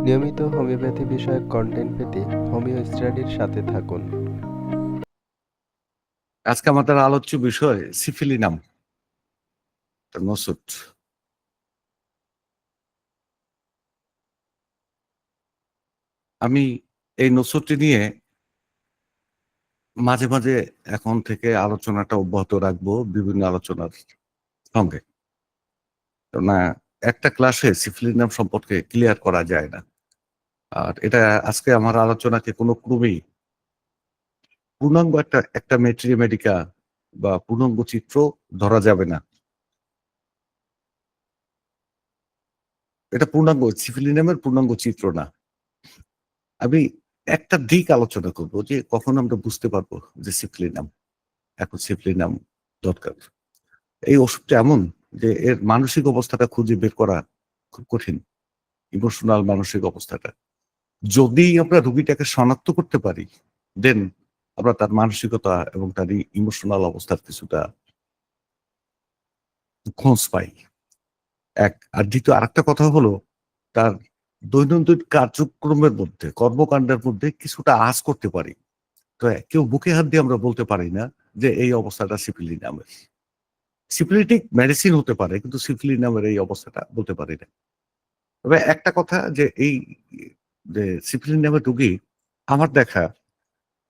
নিয়মিত হোমিওপ্যাথি বিষয়ক কন্টেন্ট পেতে হোমিও স্টাডির সাথে থাকুন। আজকে আমাদের আলোচ্য বিষয় সিফিলিনাম, নসুট। আমি এই নসুটটি নিয়ে মাঝে মাঝে এখন থেকে আলোচনাটা অব্যাহত রাখবো বিভিন্ন আলোচনার সঙ্গে। না, একটা ক্লাসে সিফিলিনাম সম্পর্কে ক্লিয়ার করা যায় না। আর এটা আজকে আমার আলোচনাকে কোনো ক্রমেই পূর্ণাঙ্গ একটা মেট্রিমেডিকা বা পূর্ণাঙ্গ চিত্র ধরা যাবে না। এটা পূর্ণাঙ্গ সিফিলিনামের পূর্ণাঙ্গ চিত্র না। আমি একটা দিক আলোচনা করব যে কখন আমরা বুঝতে পারবো যে সিফিলিনাম, এখন সিফিলিনাম দরকার। এই ওষুধটা এমন যে এর মানসিক অবস্থাটা খুঁজে বের করা খুব কঠিন। ইমোশনাল মানসিক অবস্থাটা যদি আমরা রোগীটাকে শনাক্ত করতে পারি, দেন আমরা তার মানসিকতা এবং তার ইমোশনাল অবস্থার কিছুটা খোঁজ পাই। এক আর দ্বিতীয় আরেকটা কথা হলো তার দৈনন্দিন কার্যক্রমের মধ্যে, কর্মকাণ্ডের মধ্যে কিছুটা আঁচ করতে পারি। তো কেউ বুকে হাত দিয়ে আমরা বলতে পারি না যে এই অবস্থাটা সিফিলিনামের। সিফিলিটিক মেডিসিন হতে পারে, কিন্তু সিফিলিনামের এই অবস্থাটা বলতে পারি না। তবে একটা কথা যে এই যে সিফিলিনামের রোগী আমার দেখা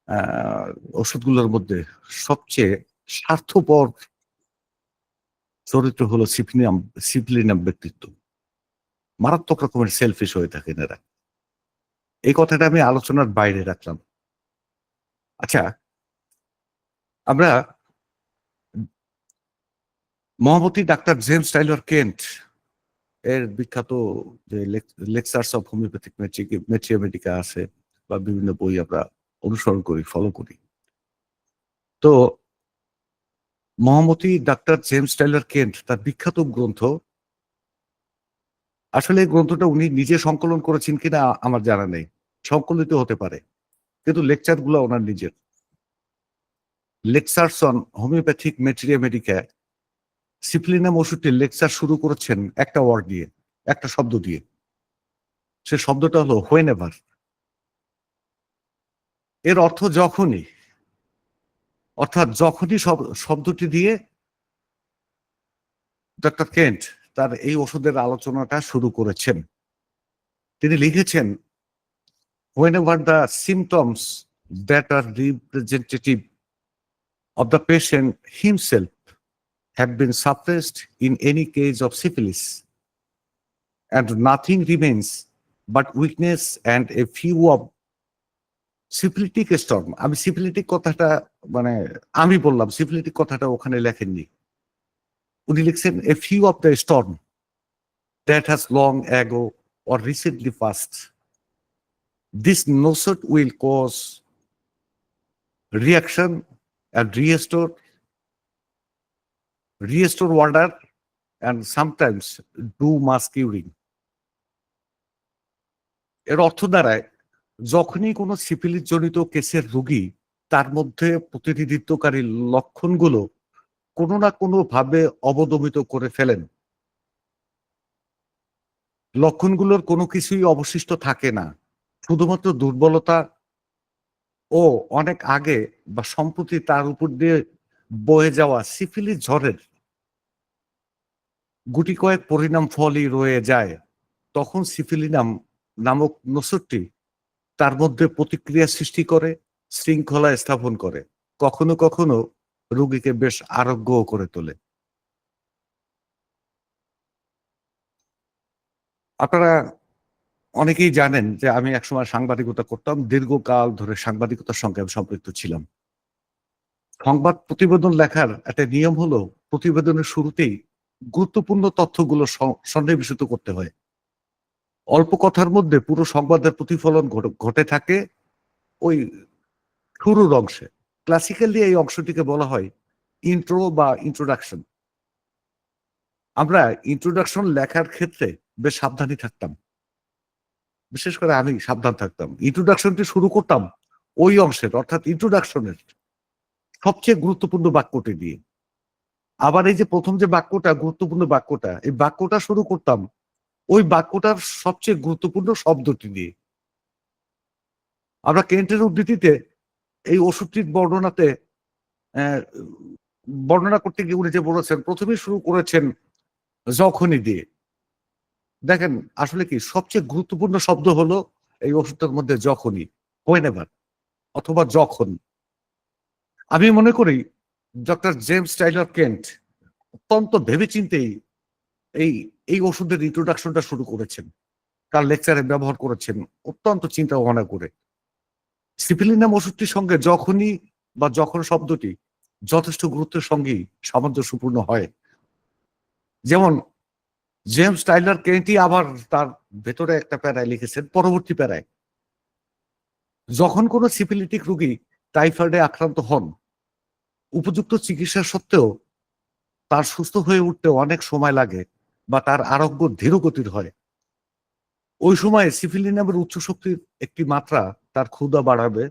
আ ওষুধগুলোর মধ্যে সবচেয়ে স্বার্থপর চরিত্র হলো সিফিলিনাম ব্যক্তিত্ব। মারাত্মক রকমের সেলফিশ হয়ে থাকেন এরা। এই কথাটা আমি আলোচনার বাইরে রাখলাম। আচ্ছা, আমরা মহামতি ডাক্তার জেমস টাইলর কেন্ট এর বিখ্যাত যে লেকচার্স অফ হোমিওপ্যাথিক মেট্রিওমেডিকা আছে বা বিভিন্ন বই আমরা অনুসরণ করি, ফলো করি। তো মহামতি ডাক্তার জেমস টাইলর কেন্ট তার বিখ্যাত গ্রন্থ, আসলে এই গ্রন্থটা উনি নিজে সংকলন করেছেন কিনা আমার জানা নেই। সংকলিত হতে পারে। কিন্তু লেকচার গুলো ওনার নিজের। Lectures on homeopathic materia syphilinum ওষুধটির লেকচার শুরু করেছেন একটা ওয়ার্ড দিয়ে, একটা শব্দ দিয়ে। সে শব্দটা হলো হোয়েনেভার। এর অর্থ যখনই, অর্থাৎ যখনই শব্দটি দিয়ে ডক্টর কেন্ট তার এই ওষুধের আলোচনাটা শুরু করেছেন। তিনি লিখেছেন, whenever the symptoms that are representative of the patient himself have been suppressed in any case of syphilis, and nothing remains but weakness and a few of syphilitic storm. আমি syphilitic কথাটা মানে আমি বললাম, সিফিলিটিক কথাটা ওখানে লেখেননি। উনি লিখছেন a few of the storm that has long ago or recently passed. This nosut will cause reaction and restore order and sometimes do mass curing. এর অর্থ দাঁড়ায়, যখনই কোনো সিফিলিস জনিত কেসের রোগী তার মধ্যে প্রতিনিধিত্বকারী লক্ষণগুলো কোনো না কোনো ভাবে অবদমিত করে ফেলেন, লক্ষণগুলোর কোনো কিছুই অবশিষ্ট থাকে না, শুধুমাত্র দুর্বলতা ও অনেক আগে বা সম্প্রতি তার উপর দিয়ে বয়ে যাওয়া সিফিলিস ঝড়ের গুটি কয়েক পরিণাম ফলই রয়ে যায়, তখন সিফিলিনাম নামক নসুটটি তার মধ্যে প্রতিক্রিয়া সৃষ্টি করে, শৃঙ্খলা স্থাপন করে, কখনো কখনো রোগীকে বেশ আরোগ্যও করে তোলে। আপনারা অনেকেই জানেন যে আমি একসময় সাংবাদিকতা করতাম, দীর্ঘকাল ধরে সাংবাদিকতার সঙ্গে আমি সম্পৃক্ত ছিলাম। সংবাদ প্রতিবেদন লেখার একটা নিয়ম হলো প্রতিবেদনের শুরুতেই গুরুত্বপূর্ণ তথ্যগুলো সন্নিবেশিত করতে হয়। অল্প কথার মধ্যে পুরো সংবাদের প্রতিফলন ঘটে থাকে ওই শুরুর অংশে। ক্লাসিক্যালি এই অংশটিকে বলা হয় ইন্ট্রো বা ইন্ট্রোডাকশন। আমরা ইন্ট্রোডাকশন লেখার ক্ষেত্রে বেশ সাবধানী থাকতাম। বিশেষ করে আমি সাবধান থাকতাম। ইন্ট্রোডাকশনটি শুরু করতাম ওই অংশের, অর্থাৎ ইন্ট্রোডাকশনের সবচেয়ে গুরুত্বপূর্ণ বাক্যটি দিয়ে। আবার এই যে প্রথম যে বাক্যটা, গুরুত্বপূর্ণ বাক্যটা, এই বাক্যটা শুরু করতাম ওই বাক্যটার সবচেয়ে গুরুত্বপূর্ণ শব্দটি দিয়ে। আমরা কেন্টের উদ্ধৃতিতে এই ওষুধটির বর্ণনা করতে গিয়ে উনি যে বলেছেন, প্রথমেই শুরু করেছেন যখনই দিয়ে। দেখেন আসলে কি সবচেয়ে গুরুত্বপূর্ণ শব্দ হলো এই ওষুধটার মধ্যে যখনই, whenever অথবা যখন। আমি মনে করি ডক্টর জেমস টাইলার কেন্ট অত্যন্ত ভেবেচিন্তেই এই এই ওষুধের ইন্ট্রোডাকশনটা শুরু করেছেন। তার লেকচারে ব্যবহার করেছেন অত্যন্ত চিন্তা ভাবনা করে। সিপিলিনাম ওষুধটির সঙ্গে যখনই বা যখন শব্দটি যথেষ্ট গুরুত্বের সঙ্গেই সামঞ্জস্যপূর্ণ হয়। যেমন জেমস টাইলার কেন্টই আবার তার ভেতরে একটা প্যারায় লিখেছেন, পরবর্তী প্যারায়, যখন কোনো সিফিলিটিক রোগী টাইফয়েডে আক্রান্ত হন, উপযুক্ত চিকিৎসা সত্ত্বেও তার সুস্থ হয়ে উঠতে অনেক সময় লাগে বা তার আরোগ্য ধীরগতির হয়, ওই সময় সিফিলিনামের উচ্চ শক্তির একটি মাত্রা তার ক্ষুধা বাড়াবে,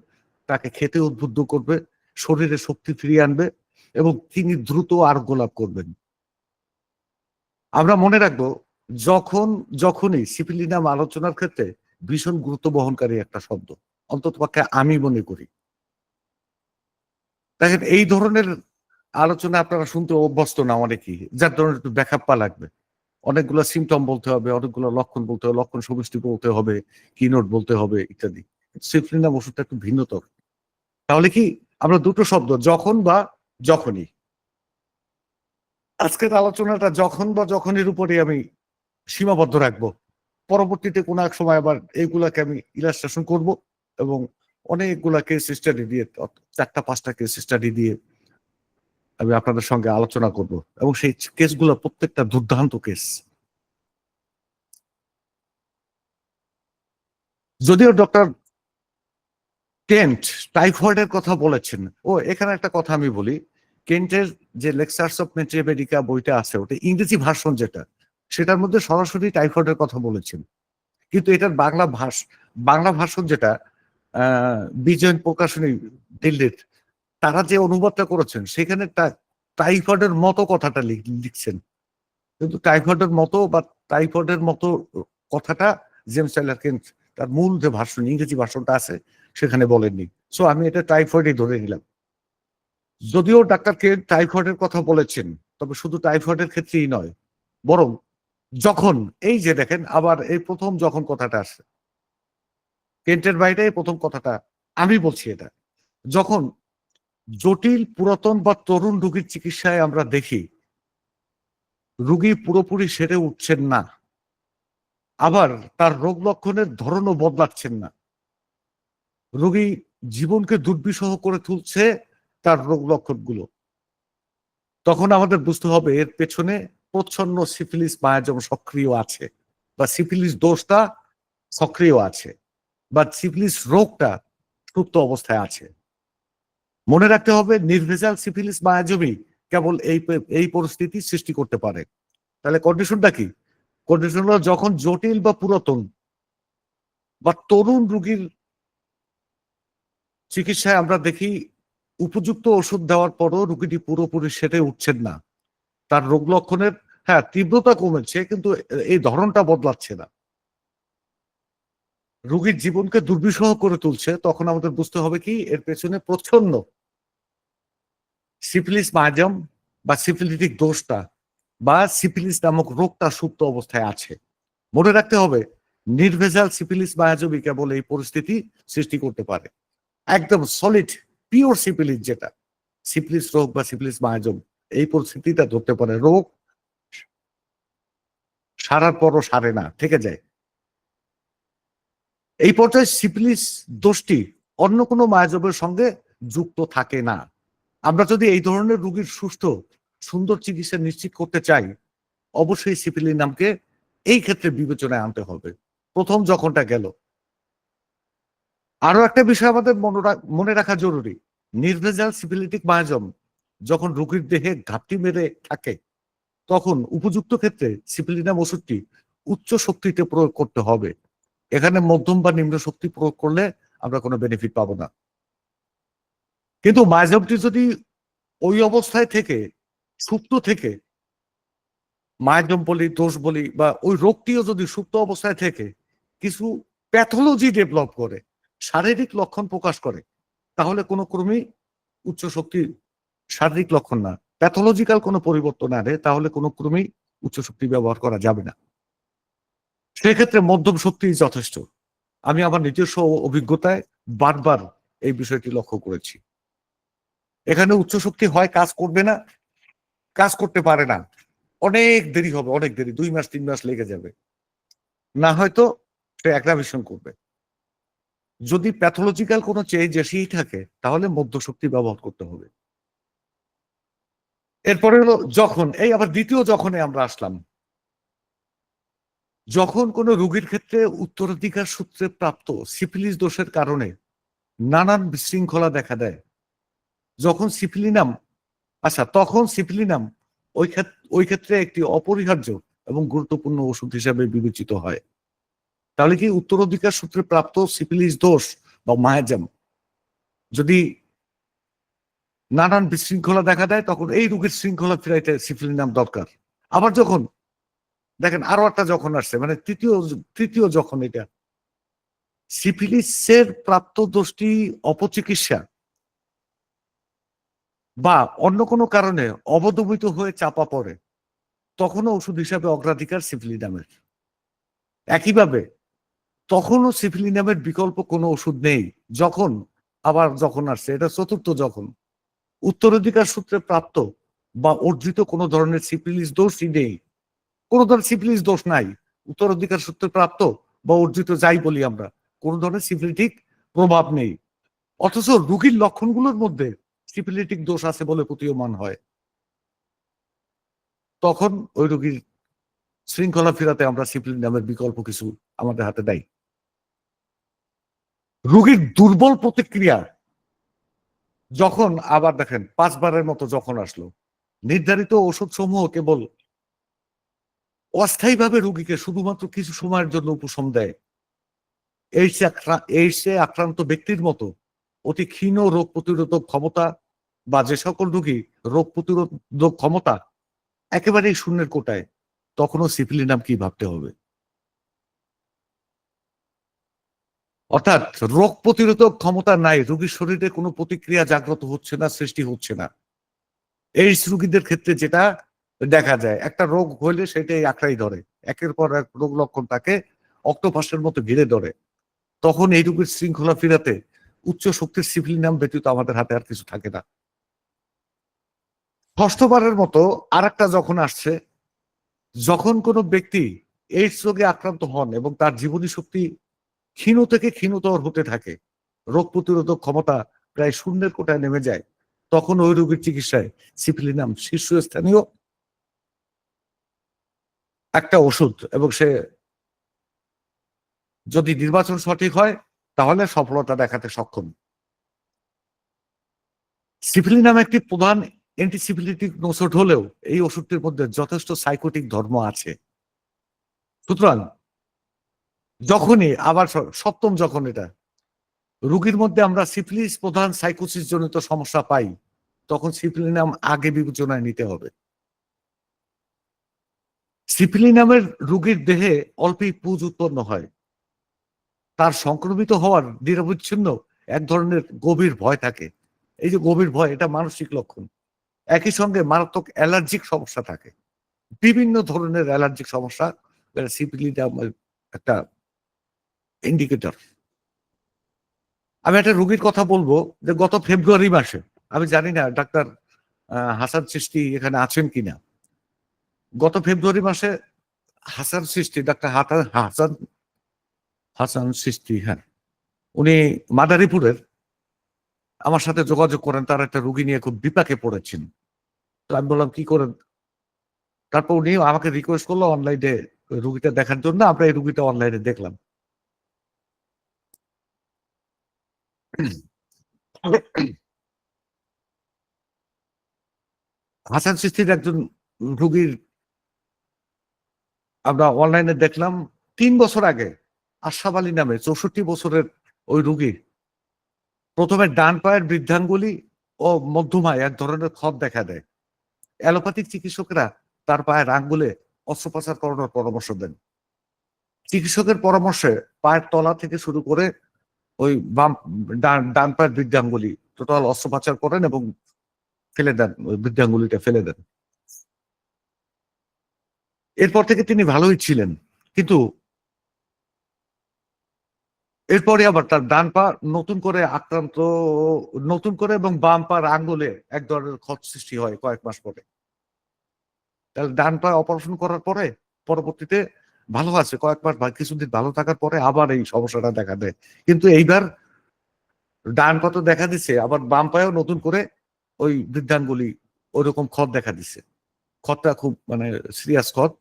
তাকে খেতে উদ্বুদ্ধ করবে, শরীরে শক্তি ফিরিয়ে আনবে এবং তিনি দ্রুত আরোগ্য লাভ করবেন। আমরা মনে রাখবো যখনই সিপিলিনাম আলোচনার ক্ষেত্রে ভীষণ গুরুত্ব বহনকারী একটা শব্দ, অন্ততপক্ষে আমি মনে করি। দেখেন এই ধরনের আলোচনা আপনারা শুনতে অভ্যস্ত না অনেকেই, যার ধরনের একটু ব্যাখ্যাপ্পা লাগবে। অনেকগুলো সিমটম বলতে হবে, অনেকগুলো লক্ষণ বলতে হবে, লক্ষণ সমষ্টি বলতে হবে, কিনোট বলতে হবে ইত্যাদি। সিফলিনাম ওষুধটা একটু ভিন্নতর। তাহলে কি আমরা দুটো শব্দ যখন বা যখনই, আজকের আলোচনাটা যখন বা যখনের উপরে আমি সীমাবদ্ধ রাখবো। পরবর্তীতে কোনো এক সময় আবার এইগুলাকে আমি ইলাস্ট্রেশন করব এবং অনেকগুলা কেস স্টাডি দিয়ে ৪টা-৫টা কেস স্টাডি দিয়ে আমি আপনাদের সঙ্গে আলোচনা করব এবং সেই কেসগুলো প্রত্যেকটা দুর্দান্ত কেস। যদিও ডক্টর কেন্ট টাইফয়েডের কথা বলেছেন, এখানে একটা কথা আমি বলি, কেন্টের যে লেকচার্স অফ মেট্রিমেডিকা বইটা আছে, ওটা ইংরেজি ভার্সন যেটা, সেটার মধ্যে সরাসরি টাইফয়েডের কথা বলেছেন। কিন্তু এটার বাংলা ভার্সন যেটা বিজয়ন প্রকাশনী দিল্লির, তারা যে অনুবাদটা করেছেন সেখানে টাইফয়েডের মতো কথাটা লিখছেন, কিন্তু টাইফয়েডের মতো বা টাইফয়েডের মতো কথাটা জেমস টাইলার কেন্ট তার মূল যে ভার্সন, ইংরেজি ভার্সনটা আছে, সেখানে বলেননি। সো আমি এটা টাইফয়েডই ধরে নিলাম। যদিও ডাক্তার কেন্ট টাইফয়েডের কথা বলেছেন, তবে শুধু টাইফয়েডের ক্ষেত্রেই নয়, বরং যখন, এই যে দেখেন আবার এই প্রথম যখন কথাটা আসে, কেন্টের বাইরে প্রথম কথাটা আমি বলছি, এটা যখন জটিল, পুরাতন বা তরুণ রোগীর চিকিৎসায় আমরা দেখি রোগী পুরোপুরি সেরে উঠছেন না, আবার তার রোগ লক্ষণের ধরনও বদলাচ্ছেন না, রোগী জীবনকে দুর্বিষহ করে তুলছে তার রোগ লক্ষণগুলো, তখন আমাদের বুঝতে হবে এর পেছনে প্রচ্ছন্ন সিফিলিস মায়াজম সক্রিয় আছে, বা সিফিলিস দোষটা সক্রিয় আছে, বা সিফিলিস রোগটা সুপ্ত অবস্থায় আছে। মনে রাখতে হবে নির্ভেজাল সিফিলিস মায়াজমই কেবল এই পরিস্থিতি সৃষ্টি করতে পারে। তাহলে কন্ডিশনটা কি? কন্ডিশন হলো যখন জটিল বা পুরাতন বা তরুণ রোগীর চিকিৎসায় আমরা দেখি উপযুক্ত ওষুধ দেওয়ার পরও রোগীটি পুরোপুরি সেরে উঠছেন না, তার রোগ লক্ষণের তীব্রতা কমেছে কিন্তু এই ধরনটা বদলাচ্ছে না, রোগীর জীবনকে দুর্বিষহ করে তুলছে, তখন আমাদের বুঝতে হবে কি এর পেছনে প্রচ্ছন্ন সিফিলিস মায়াজম বা সিফিলিটিক দোষটা বা সিফিলিস নামক রোগটা সুপ্ত অবস্থায় আছে। মনে রাখতে হবে নির্ভেজাল সিফিলিস মায়াজমই কেবল এই পরিস্থিতি সৃষ্টি করতে পারে। একদম সলিড পিওর সিফিলিস, যেটা সিফিলিস রোগ বা সিফিলিস মায়াজম, এই পরিস্থিতিটা ধরতে পারে, রোগ সারার পরও সারে না, থেকে যায়। এই পর্যায়ে সিফিলিস দোষটি অন্য কোনো মায়াজমের সঙ্গে যুক্ত থাকে না। আমরা যদি এই ধরনের রোগীর সুস্থ সুন্দর চিকিৎসা নিশ্চিত করতে চাই, অবশ্যই সিফিলিনামকে এই ক্ষেত্রে বিবেচনায় আনতে হবে। প্রথম যখনটা গেল। আরো একটা বিষয় আমাদের মনে রাখা জরুরি, নির্ভেজাল সিফিলিটিক মায়াজম যখন রোগীর দেহে ঘাপটি মেরে থাকে, তখন উপযুক্ত ক্ষেত্রে সিফিলিনাম ওষুধটি উচ্চ শক্তিতে প্রয়োগ করতে হবে। এখানে মধ্যম বা নিম্ন শক্তি প্রয়োগ করলে আমরা কোনো বেনিফিট পাবো না। কিন্তু মায়াজমটি যদি ওই অবস্থায় থেকে সুপ্ত থেকে মায়াজম বলি, দোষ বলি, বা ওই রোগটিও যদি সুপ্ত অবস্থায় থেকে কিছু প্যাথোলজি ডেভেলপ করে, শারীরিক লক্ষণ প্রকাশ করে, তাহলে কোনো ক্রমেই উচ্চ শক্তি শারীরিক লক্ষণ না, প্যাথোলজিক্যাল কোনো পরিবর্তন আনে, তাহলে কোনো ক্রমেই উচ্চ শক্তি ব্যবহার করা যাবে না। সেক্ষেত্রে মধ্যম শক্তি যথেষ্ট। আমি আমার নিজস্ব অভিজ্ঞতায় বারবার এই বিষয়টি লক্ষ্য করেছি। এখানে উচ্চ শক্তি হয় কাজ করবে না, কাজ করতে পারে না, অনেক দেরি হবে, অনেক দেরি, 2 মাস 3 মাস লেগে যাবে। না হয়তো সে অ্যাগ্রাভেশন করবে। যদি প্যাথোলজিক্যাল কোনো চেঞ্জ এসেই থাকে, তাহলে মধ্য শক্তি ব্যবহার করতে হবে। এরপরে হলো যখন, এই আবার দ্বিতীয় যখনে আমরা আসলাম। যখন কোনো রোগীর ক্ষেত্রে উত্তরাধিকার সূত্রে প্রাপ্ত সিফিলিস দোষের কারণে নানান বিশৃঙ্খলা দেখা দেয়, যখন সিফিলিনাম, আচ্ছা তখন সিফিলিনাম ওই ক্ষেত্রে একটি অপরিহার্য এবং গুরুত্বপূর্ণ ওষুধ হিসেবে বিবেচিত হয়। তাহলে কি উত্তরাধিকার সূত্রে প্রাপ্ত সিফিলিস দোষ বা মায়াজাম যদি নানান বিশৃঙ্খলা দেখা দেয়, তখন এই রোগের শৃঙ্খলা ফিরাইতে সিফিলিনাম দরকার। আবার যখন দেখেন আরো একটা যখন আসছে, মানে তৃতীয় যখন, এটা সিফিলিসের প্রাপ্ত দোষটি অপচিকিৎসা বা অন্য কোনো কারণে অবদমিত হয়ে চাপা পড়ে, তখনও ওষুধ হিসাবে অগ্রাধিকার সিফিলিনামের। একইভাবে তখনও সিফিলিনামের বিকল্প কোনো ওষুধ নেই, যখন আবার যখন আসছে, এটা চতুর্থ যখন উত্তরাধিকার সূত্রে প্রাপ্ত বা অর্জিত কোনো ধরনের সিফিলিস দোষই নেই, কোনো ধরনের সিফিলিস দোষ নাই, উত্তরাধিকার সূত্রে প্রাপ্ত বা অর্জিত যাই বলি আমরা, কোনো ধরনের সিফিলিটিক প্রভাব নেই, অথচ রোগীর লক্ষণগুলোর মধ্যে সিফিলিটিক দোষ আছে বলে প্রতীয়মান হয়, তখন ওই রোগীর শৃঙ্খলা ফেরাতে আমরা সিফিলিনামের বিকল্প কিছু আমাদের হাতে দেয়। রোগীর দুর্বল প্রতিক্রিয়া যখন আবার দেখেন 5 বারের মতো যখন আসলো, নির্ধারিত ওষুধ সমূহ কেবল অস্থায়ীভাবে রোগীকে শুধুমাত্র কিছু সময়ের জন্য উপশম দেয়। এইডসে আক্রান্ত ব্যক্তির মতো অতি ক্ষীণ রোগ প্রতিরোধক ক্ষমতা বা যে সকল রোগী রোগ প্রতিরোধক ক্ষমতা একেবারেই শূন্যের কোটায়, তখনও সিফিলিনাম কি ভাবতে হবে। অর্থাৎ রোগ প্রতিরোধক ক্ষমতা নাই, রোগীর শরীরে কোনো প্রতিক্রিয়া জাগ্রত হচ্ছে না, সৃষ্টি হচ্ছে না। এইডস রোগীদের ক্ষেত্রে যেটা দেখা যায়, একটা রোগ হইলে সেটাই আঁকড়াই ধরে, একের পর এক রোগ লক্ষণ তাকে অক্টোপাসের মতো ঘিরে ধরে, তখন এই রোগের শৃঙ্খলা ফিরাতে উচ্চ শক্তির সিফিলিনাম ব্যতীত আমাদের হাতে আর কিছু থাকে না। ষষ্ঠবারের মতো আরেকটা যখন আসছে, যখন কোনো ব্যক্তি এইডস রোগে আক্রান্ত হন এবং তার জীবনী শক্তি ক্ষীণ থেকে ক্ষীণতর হতে থাকে, রোগ প্রতিরোধক ক্ষমতা প্রায় শূন্যের কোটায় নেমে যায়, তখন ওই রোগীর চিকিৎসায় সিফিলিনাম শীর্ষস্থানীয় একটা ওষুধ, এবং সে যদি নির্বাচন সঠিক হয় তাহলে সফলতা দেখাতে সক্ষম। সিফিলিনাম একটি প্রধান অ্যান্টিসিফিলিটিক ওষুধ হলেও এই ওষুধটির মধ্যে যথেষ্ট সাইকোটিক ধর্ম আছে। সুতরাং যখনই আবার সপ্তম যখন এটা রোগীর মধ্যে আমরা সিফিলিস প্রধান সাইকোসিস জনিত সমস্যা পাই, তখন সিফিলিনাম আগে বিবেচনায় নিতে হবে। সিফিলিনামের রোগীর দেহে অল্পেই পুঁজ উৎপন্ন হয়, তার সংক্রমিত হওয়ার নিরবচ্ছিন্ন এক ধরনের গভীর ভয় থাকে। এই যে গভীর ভয়, এটা মানসিক লক্ষণ। একই সঙ্গে মারাত্মক অ্যালার্জিক সমস্যা থাকে, বিভিন্ন ধরনের অ্যালার্জিক সমস্যা, সিফিলিনামের একটা ইন্ডিকেটর। আমি একটা রোগীর কথা বলবো, যে গত ফেব্রুয়ারি মাসে, আমি জানি না ডাক্তার হাসান সৃষ্টি এখানে আছেন কিনা, গত ফেব্রুয়ারি মাসে হাসান সৃষ্টি, ডাক্তার হাসান হাসান সৃষ্টি, হ্যাঁ, উনি মাদারীপুরের, আমার সাথে যোগাযোগ করেন, তার একটা রোগী নিয়ে খুব বিপাকে পড়েছেন। তো আমি বললাম কি করেন, তারপর উনি আমাকে রিকোয়েস্ট করলো অনলাইনে রুগীটা দেখার জন্য, আমরা এই রুগীটা অনলাইনে দেখলাম। হাসান সৃষ্টির একজন রুগীর আমরা অনলাইনে দেখলাম 3 বছর আগে আশরাফ আলী নামে 64 বছরের ওই রুগী প্রথমে ডান পায়ের বৃদ্ধাঙ্গুলি ও মধ্যমায় এক ধরনের ক্ষত দেখা দেয়। অ্যালোপ্যাথিক চিকিৎসকরা তার পায়ের আঙ্গুলে অস্ত্রোপচার করানোর পরামর্শ দেন। চিকিৎসকের পরামর্শে পায়ের তলা থেকে শুরু করে ওই বাম ডান পায়ের বৃদ্ধাঙ্গুলি টোটাল অস্ত্রোপচার করেন এবং ফেলে দেন, ওই বৃদ্ধাঙ্গুলিটা ফেলে দেন। এরপর থেকে তিনি ভালোই ছিলেন, কিন্তু এরপরে আবার তার ডান পা নতুন করে আক্রান্ত, নতুন করে এবং বাম পার আঙ্গুলে এক ধরনের ক্ষত সৃষ্টি হয় কয়েক মাস পরে। তাহলে ডান পা অপারেশন করার পরে পরবর্তীতে ভালো আছে কয়েক মাস বা কিছুদিন ভালো থাকার পরে আবার এই সমস্যাটা দেখা দেয়। কিন্তু এইবার ডান পা তো দেখা দিচ্ছে, আবার বাম পায়েও নতুন করে ওই বৃদ্ধাঙ্গুলি ওইরকম ক্ষত দেখা দিচ্ছে। ক্ষতটা খুব মানে সিরিয়াস ক্ষত,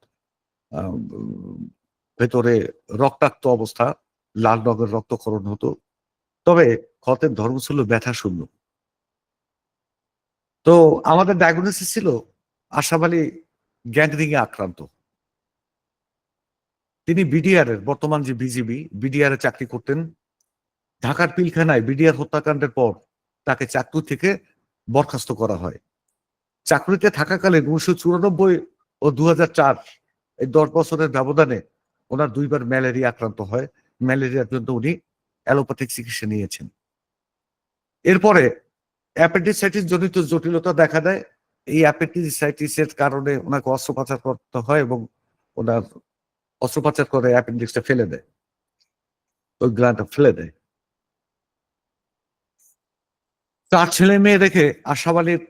আহ, ভেতরে রক্তাক্ত অবস্থা, লাল রঙের রক্তক্ষরণ হতো। তবে ক্ষতের ধর্ম ছিল ব্যথা শূন্য। তো আমাদের ডায়াগনোসিস ছিল আশরাফ আলী গ্যাংরিং এ আক্রান্ত। তিনি বিডিআর এর, বর্তমান যে বিজিবি, বিডিআর এ চাকরি করতেন। ঢাকার পিলখানায় বিডিআর হত্যাকাণ্ডের পর তাকে চাকরি থেকে বরখাস্ত করা হয়। চাকরিতে থাকাকালীন 1994 ও 2004 এই 10 বছরের ব্যবধানে ওনার দুইবার ম্যালেরিয়া আক্রান্ত হয়। ম্যালেরিয়ার জন্য উনি অ্যালোপ্যাথিক চিকিৎসা নিয়েছেন। এরপরে অ্যাপেন্ডিসাইটিস জনিত জটিলতা দেখা দেয়। এই অ্যাপেন্ডিসাইটিসের কারণে ওনাকে অস্ত্রোপচার করতে হয় এবং ওনার অস্ত্রোপচার করে অ্যাপেন্ডিক্সটা ফেলে দেয়, ওই গ্ল্যান্ডটা ফেলে দেয়। 4 ছেলে মেয়ে রেখে আশরাফ আলীর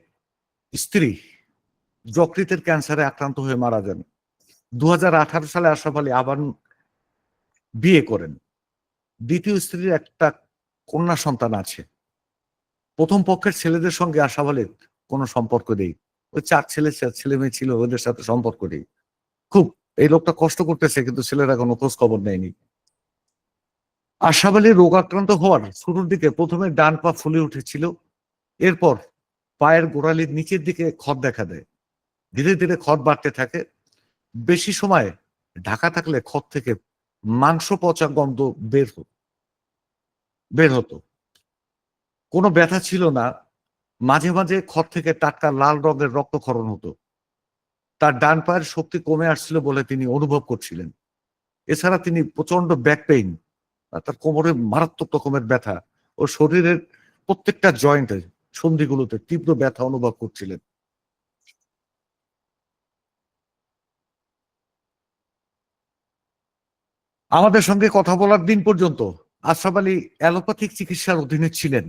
স্ত্রী যকৃতের ক্যান্সারে আক্রান্ত হয়ে মারা যান। 2018 সালে আশরাফ আলী আবার বিয়ে করেন। দ্বিতীয় স্ত্রীর একটা কন্যা সন্তান আছে। প্রথম পক্ষের ছেলেদের সঙ্গে আশরাফ আলীর কোনো সম্পর্ক নেই। ওই 4 ছেলে মেয়ে ছিল, ওদের সাথে সম্পর্ক নেই। খুব এই লোকটা কষ্ট করতেছে, কিন্তু ছেলেরা কোনো খোঁজ খবর নেয়নি। আশরাফ আলী রোগাক্রান্ত হওয়ার শুরুর দিকে প্রথমে ডান পা ফুলে উঠেছিল, এরপর পায়ের গোড়ালির নিচের দিকে ক্ষত দেখা দেয়। ধীরে ধীরে ক্ষত বাড়তে থাকে। বেশি সময় ঢাকা থাকলে ক্ষত থেকে মাংস পচা গন্ধ বের হতো। কোনো ব্যথা ছিল না। মাঝে মাঝে ক্ষত থেকে টাটকা লাল রঙের রক্তক্ষরণ হতো। তার ডান পায়ের শক্তি কমে আসছিল বলে তিনি অনুভব করছিলেন। এছাড়া তিনি প্রচন্ড ব্যাক পেইন, তার কোমরে মারাত্মক রকমের ব্যথা ও শরীরের প্রত্যেকটা জয়েন্টে, সন্ধিগুলোতে তীব্র ব্যথা অনুভব করছিলেন। আমাদের সঙ্গে কথা বলার দিন পর্যন্ত আশরাফ আলী অ্যালোপ্যাথিক চিকিৎসার অধীনে ছিলেন।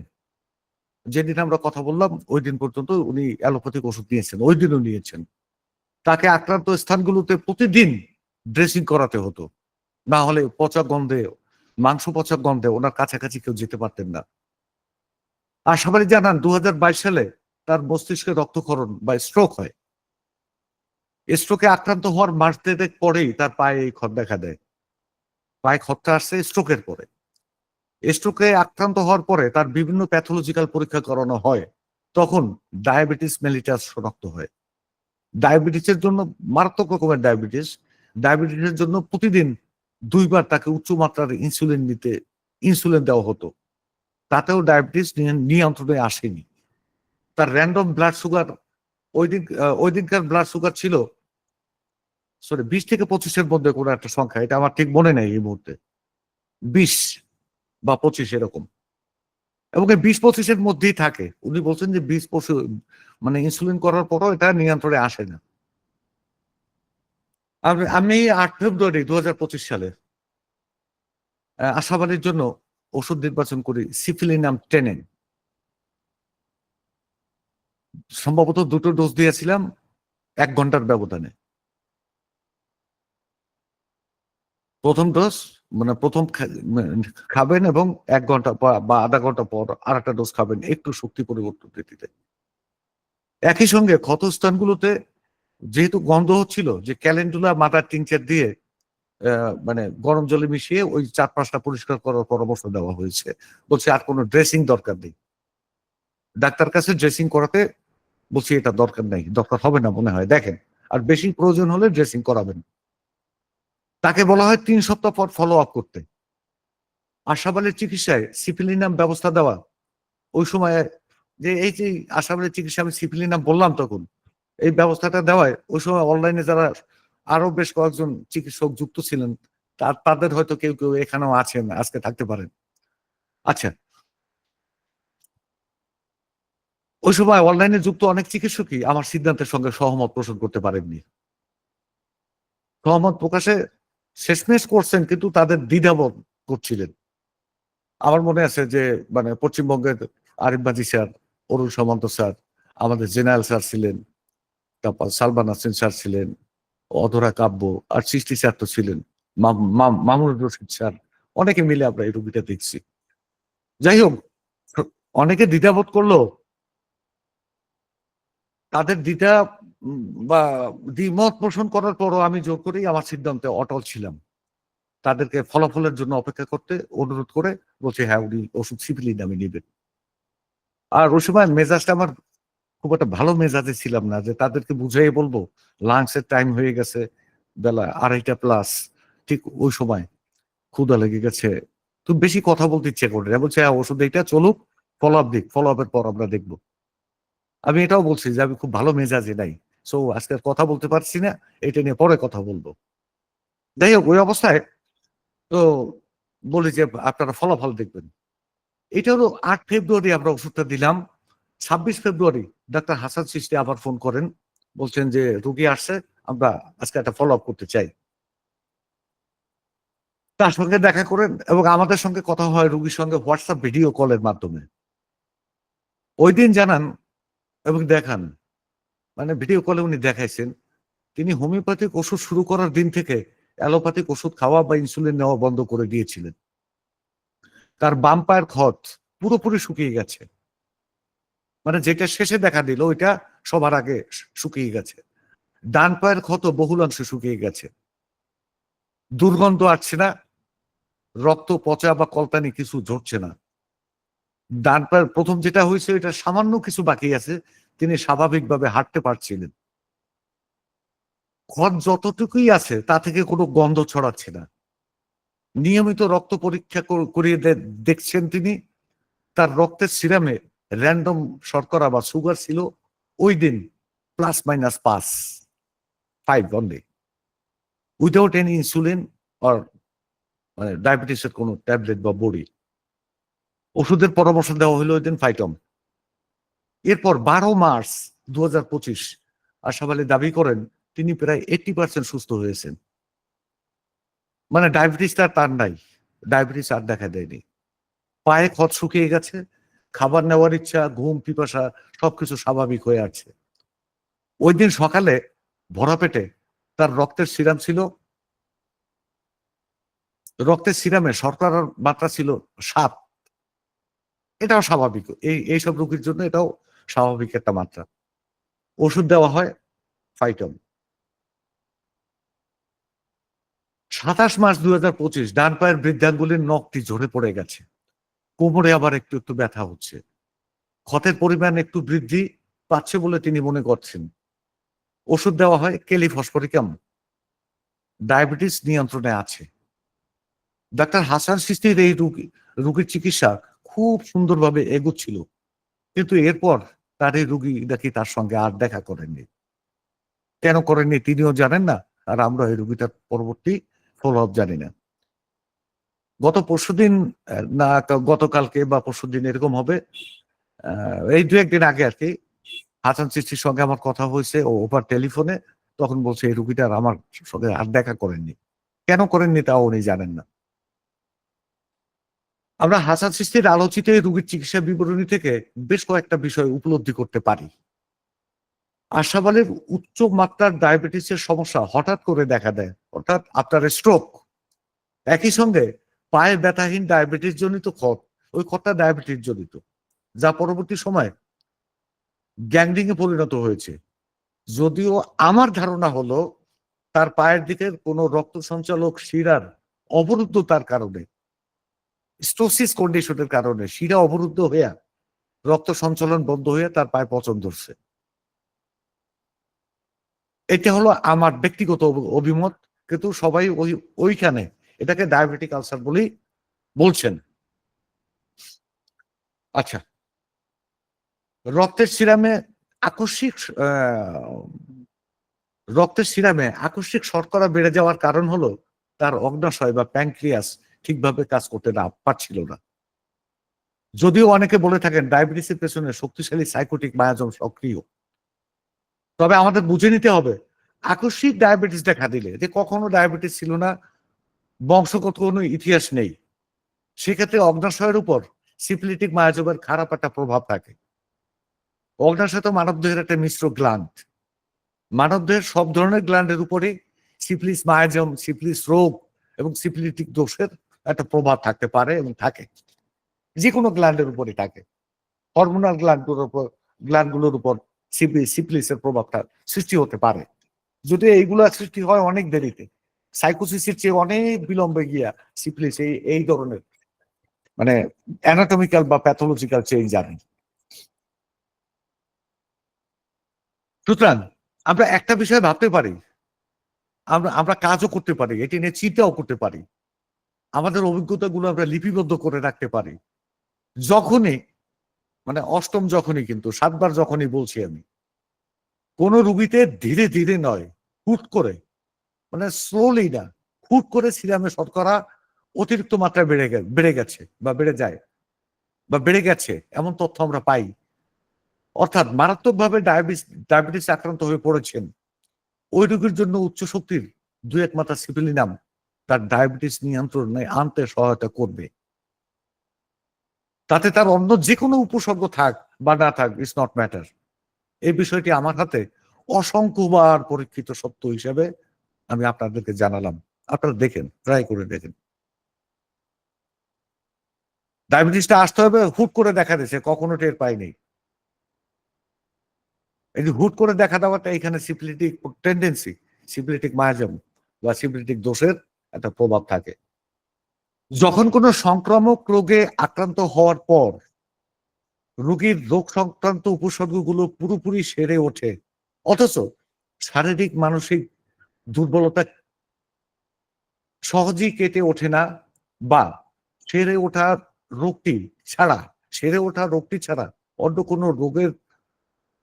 যেদিন আমরা কথা বললাম ওই দিন পর্যন্ত উনি অ্যালোপ্যাথিক ওষুধ নিয়েছেন, ওই দিনও নিয়েছেন। তাকে আক্রান্ত স্থানগুলোতে প্রতিদিন ড্রেসিং করাতে হতো, না হলে পচা গন্ধে, মাংস পচা গন্ধে ওনার কাছাকাছি কেউ যেতে পারতেন না। আশরাফ আলী জানান 2022 সালে তার মস্তিষ্কে রক্তক্ষরণ বা স্ট্রোক হয়। স্ট্রোকে আক্রান্ত হওয়ার মাস দেড়েক পরেই তার পায়ে এই ক্ষত দেখা দেয়। পায়ে ক্ষতটা আসছে স্ট্রোকের পরে। স্ট্রোকে আক্রান্ত হওয়ার পরে তার বিভিন্ন প্যাথোলজিক্যাল পরীক্ষা করানো হয়। তখন ডায়াবেটিস মেলিটাস শনাক্ত হয়। ডায়াবেটিসের জন্য, মারাত্মক রকমের ডায়াবেটিস, ডায়াবেটিসের জন্য প্রতিদিন 2 বার তাকে উচ্চ মাত্রার ইনসুলিন দেওয়া হতো। তাতেও ডায়াবেটিস নিয়ন্ত্রণে আসেনি। তার র‍্যান্ডম ব্লাড সুগার ওই দিনকার ব্লাড সুগার ছিল 20 থেকে 25 এর মধ্যে কোনো একটা সংখ্যা, এটা আমার ঠিক মনে নেই এই মুহূর্তে। 20 বা 25 এরকম। এবং এই 20-25 এর মধ্যেই থাকে। উনি বলছেন যে 20-25 মানে ইনসুলিন করার পরও এটা নিয়ন্ত্রণে আসে না। আমি 8 ফেব্রুয়ারি 2025 সালে আশরাফ আলীর জন্য ওষুধ নির্বাচন করি সিফিলিনাম টেনেন। সম্ভবত 2টো ডোজ দিয়েছিলাম 1 ঘন্টার ব্যবধানে। প্রথম ডোজ মানে প্রথম খাবেন এবং 1 ঘন্টা বা আধা ঘন্টা পর আরেকটা ডোজ খাবেন একটু শক্তি পরিবর্তন ভিত্তিতে। একই সঙ্গে ক্ষতস্থানগুলোতে যেহেতু গন্ধ হচ্ছিল, যে ক্যালেন্ডুলা মাদার টিংচার দিয়ে মানে গরম জলে মিশিয়ে ওই চারপাশটা পরিষ্কার করার পরামর্শ দেওয়া হয়েছে। বলছে আর কোনো ড্রেসিং দরকার নেই। ডাক্তার কাছে ড্রেসিং করাতে বলছি এটা দরকার নেই, দরকার হবে না মনে হয়, দেখেন আর বেশি প্রয়োজন হলে ড্রেসিং করাবেন। তাকে বলা হয় 3 সপ্তাহ পর ফলো আপ করতে। আশরাফ আলীর চিকিৎসায় সিফিলিনাম ব্যবস্থা দেওয়া ওই সময়ে, যে এই যে আশরাফ আলীর চিকিৎসা আমি সিফিলিনাম বললাম তখন, এই ব্যবস্থাটা দেওয়ায় ওই সময় অনলাইনে যারা আরো বেশ কয়েকজন চিকিৎসক যুক্ত ছিলেন, তাদের হয়তো কেউ কেউ এখানেও আছেন, আজকে থাকতে পারেন। আচ্ছা, ওই সময় অনলাইনে যুক্ত অনেক চিকিৎসকই আমার সিদ্ধান্তের সঙ্গে সহমত পোষণ করতে পারেননি। সহমত প্রকাশে শেষমেশ করছেন, কিন্তু তাদের দ্বিধাবোধ করছিলেন। আমার মনে আছে যে মানে পশ্চিমবঙ্গের আরিফ মাজি স্যার, অরুণ সামন্ত স্যার, আমাদের জেনারেল স্যার ছিলেন, তারপর সালমান নাসরিন স্যার ছিলেন, অধরা কাব্য, আর সৃষ্টি স্যার তো ছিলেন, মামুনুর রশিদ স্যার, অনেকে মিলে আমরা এই রোগীটা দেখছি। যাই হোক, অনেকে দ্বিধাবোধ করলেও তাদের দ্বিধা উম বা দ্বিমত পোষণ করার পরও আমি জোর করেই আমার সিদ্ধান্তে অটল ছিলাম। তাদেরকে ফলাফলের জন্য অপেক্ষা করতে অনুরোধ করে বলছি, হ্যাঁ, উনি ওষুধ সিপিলিন আমি নিবেন। আর ওই সময় মেজাজটা আমার খুব একটা ভালো মেজাজে ছিলাম না যে তাদেরকে বুঝাইয়ে বলব, লাঞ্চের টাইম হয়ে গেছে, বেলা ২:৩০ প্লাস। ঠিক ওই সময় ক্ষুধা লেগে গেছে। খুব বেশি কথা বলতে ইচ্ছে করে না। বলছে, "হ্যাঁ, ওষুধ এইটা চলুক, ফলো আপ দিক। ফলো আপের পর আমরা দেখব।" আমি এটাও বলছি যে আমি খুব ভালো মেজাজে নাই। সো আজকে আর কথা বলতে পারছি না। এটা নিয়ে পরে কথা বলব। যাই হোক, ওই অবস্থায় তো বলি যে, "আপনারা ফলাফল দেখবেন।" এটা হলো ৮ ফেব্রুয়ারি আমরা ওষুধটা দিলাম। ২৬ ফেব্রুয়ারি ডাক্তার হাসান চিশতি আবার ফোন করেন। বলছেন যে, "রোগী আসছে, আমরা আজকে একটা ফলো আপ করতে চাই।" তার সঙ্গে দেখা করেন এবং আমাদের সঙ্গে কথা হয় রোগীর সঙ্গে WhatsApp ভিডিও কলের মাধ্যমে। ঐদিন জানান এবং দেখান, মানে ভিডিও কলে উনি দেখাইছেন, তিনি হোমিওপ্যাথিক ওষুধ শুরু করার দিন থেকে অ্যালোপ্যাথিক ওষুধ খাওয়া বা ইনসুলিন নেওয়া বন্ধ করে দিয়েছিলেন। তার বাম পায়ের ক্ষত পুরোপুরি শুকিয়ে গেছে। মানে যেটা শেষে দেখা দিল ওইটা সবার আগে শুকিয়ে গেছে। ডান পায়ের ক্ষত বহুলাংশে শুকিয়ে গেছে। দুর্গন্ধ আসছে না, রক্ত পচা বা কলতানি কিছু ঝরছে না। ডান পায়ের ১ম যেটা হইছে এটা সামান্য কিছু বাকি আছে। তিনি স্বাভাবিকভাবে হাঁটতে পারছিলেন। ক্ষত যতটুকুই আছে তা থেকে কোনো গন্ধ ছড়াচ্ছে না। নিয়মিত রক্ত পরীক্ষা করিয়ে দেখছেন তিনি। তার রক্তের সিরামে র‍্যান্ডম শর্করা বা সুগার ছিল ঐদিন +- 5 only, without any insulin or মানে ডায়াবেটিস এর কোনো ট্যাবলেট বা বড়ি। ওষুধের পরামর্শ দেওয়া হইল ঐদিন ফাইটম। এরপর ১২ মার্চ ২০২৫ আশরাফ আলী দাবি করেন তিনি প্রায় 80% সুস্থ হয়েছেন। মানে ডায়াবেটিসটা আর তার নাই। ডায়াবেটিস আর দেখা দেয়নি। পায়ে ক্ষত শুকিয়ে গেছে। খাবার নেওয়ার ইচ্ছা, ঘুম, পিপাসা সবকিছু স্বাভাবিক হয়ে আছে। ঐদিন সকালে ভরা পেটে তার রক্তের সিরামে শর্করার মাত্রা ছিল ৭। এটাও স্বাভাবিক। এইসব রোগীর জন্য এটাও স্বাভাবিক একটা মাত্রা। ওষুধ দেওয়া হয় ফাইটম। ২৭ মার্চ ২০২৫ ডান পায়ের বৃদ্ধাঙ্গুলির নখটি ঝরে পড়ে গেছে। কোমরে আবার একটু, একটু ব্যথা হচ্ছে। ক্ষতের পরিমাণ একটু বৃদ্ধি পাচ্ছে বলে তিনি মনে করছেন। ওষুধ দেওয়া হয় ক্যালিফসফরিকাম। ডায়াবেটিস নিয়ন্ত্রণে আছে। ডাক্তার হাসান সিস্তির এই রোগীর চিকিৎসা খুব সুন্দরভাবে এগুচ্ছিল। কিন্তু এরপর তার এই রোগী নাকি তার সঙ্গে আর দেখা করেননি। কেন করেননি তিনিও জানেন না। আর আমরা এই রোগীটার পরবর্তী ফলো আপ জানি না। গত পরশুদিন না গতকালকে বা পরশুদিন এরকম হবে। আ এই ২-১ দিন আগে আরকি হাসান চিশতির সঙ্গে আমার কথা হইছে ওভার টেলিফোনে। তখন বলছে এই রোগীটা আর আমার সঙ্গে আর দেখা করেননি। কেন করেননি তাও উনি জানেন না। আমরা হাসান চিশতির আলোচিত এই রোগীর চিকিৎসা বিবরণী থেকে বেশ কয়েকটা বিষয় উপলব্ধি করতে পারি। আশরাফ আলীর উচ্চ মাত্রার ডায়াবেটিসের সমস্যা হঠাৎ করে দেখা দেয়। অর্থাৎ আফটার এ স্ট্রোক। একই সঙ্গে পায়ে ব্যথাহীন ডায়াবেটিস জনিত ক্ষত, ওই ক্ষতটা ডায়াবেটিস জনিত। যা পরবর্তী সময়ে গ্যাংগ্রিং এ পরিণত হয়েছে। যদিও আমার ধারণা হলো তার পায়ের দিকের কোনো রক্ত সঞ্চালক শিরার অবরুদ্ধতার কারণে, স্টোসিস কন্ডিশন এর কারণে শিরা অবরুদ্ধ হইয়া রক্ত সঞ্চালন বন্ধ হইয়া তার পায়ে পচন ধরছে। এটা হলো আমার ব্যক্তিগত অভিমত। কিন্তু সবাই ওইখানে এটাকে ডায়াবেটিক আলসার বলেই বলছেন। আচ্ছা, রক্তের সিরামে আকস্মিক রক্তের সিরামে আকস্মিক শর্করা বেড়ে যাওয়ার কারণ হলো তার অগ্ন্যাশয় বা প্যানক্রিয়াস ঠিকভাবে কাজ করতে না পারছিল না। যদিও অনেকে বলে থাকেন ডায়াবেটিসের পেছনে শক্তিশালী সাইকোটিক মায়াজম সক্রিয়, তবে আমাদের বুঝে নিতে হবে আকস্মিক ডায়াবেটিস দেখা দিলে যে কখনো ডায়াবেটিস ছিল না, বংশগত কোনো ইতিহাস নেই, সেক্ষেত্রে অগ্ন্যাশয়ের উপর সিফিলিটিক মায়াজমের খারাপ একটা প্রভাব থাকে। অগ্ন্যাশয় তো মানবদেহের একটা মিশ্র গ্ল্যান্ড। মানবদেহের সব ধরনের গ্ল্যান্ডের উপরে সিফিলিস মায়াজম, সিফিলিস রোগ এবং সিফিলিটিক দোষের একটা প্রভাব থাকতে পারে এবং থাকে। যে কোনো গ্ল্যান্ডের উপরে থাকে। হরমোনাল গ্ল্যান্ডগুলোর উপর সিফিলিসের প্রভাবটা সৃষ্টি হতে পারে। যদি এইগুলো সৃষ্টি হয় অনেক দেরিতে, সাইকোসিসের চেয়ে অনেক বিলম্বে গিয়া সিফিলিস এই ধরনের মানে অ্যানাটমিক্যাল বা প্যাথোলজিক্যাল চেঞ্জ আনে। সুতরাং আমরা একটা বিষয় ভাবতে পারি, আমরা আমরা কাজও করতে পারি, এটি নিয়ে চিন্তাও করতে পারি, আমাদের অভিজ্ঞতাগুলো আমরা লিপিবদ্ধ করে রাখতে পারি। যখনই অষ্টম যখনই, কিন্তু ৭ বার যখনই বলছি আমি, কোন রুগীতে ধীরে ধীরে নয়, হুট করে, স্লোলি না, হুট করে সিরামে শর্করা অতিরিক্ত মাত্রায় বেড়ে গেছে বা বেড়ে যায় বা বেড়ে গেছে এমন তথ্য আমরা পাই। অর্থাৎ মারাত্মকভাবে ডায়াবেটিস আক্রান্ত হয়ে পড়েছেন, ওই রোগীর জন্য উচ্চ শক্তির ২-১ মাত্রা সিপিলিনাম তার ডায়াবেটিস নিয়ন্ত্রণে আনতে সহায়তা করবে। তাতে তার অন্য যে কোনো উপসর্গ থাক বা না থাক, ইটস নট ম্যাটার। এই বিষয়টি আমার হাতে অসংখ্যবার পরীক্ষিত সত্য হিসেবে আমি আপনাদেরকে জানালাম। আপনারা দেখেন, ট্রাই করে দেখেন। ডায়াবেটিসটা আসতে হবে হুট করে দেখা দিয়েছে, কখনো টের পাইনি। এই যে হুট করে দেখা দেওয়াটা, এখানে সিফিলিটিক টেন্ডেন্সি, সিফিলিটিক মায়াজম বা সিফিলিটিক দোষের একটা প্রভাব থাকে। যখন কোনো সংক্রামক রোগে আক্রান্ত হওয়ার পর রোগীর রোগ সংক্রান্ত উপসর্গগুলো পুরোপুরি সেরে ওঠে, অথচ শারীরিক মানসিক দুর্বলতা সহজেই কেটে ওঠে না, বা সেরে ওঠা রোগটি ছাড়া সেরে ওঠা রোগটি ছাড়া অন্য কোনো রোগের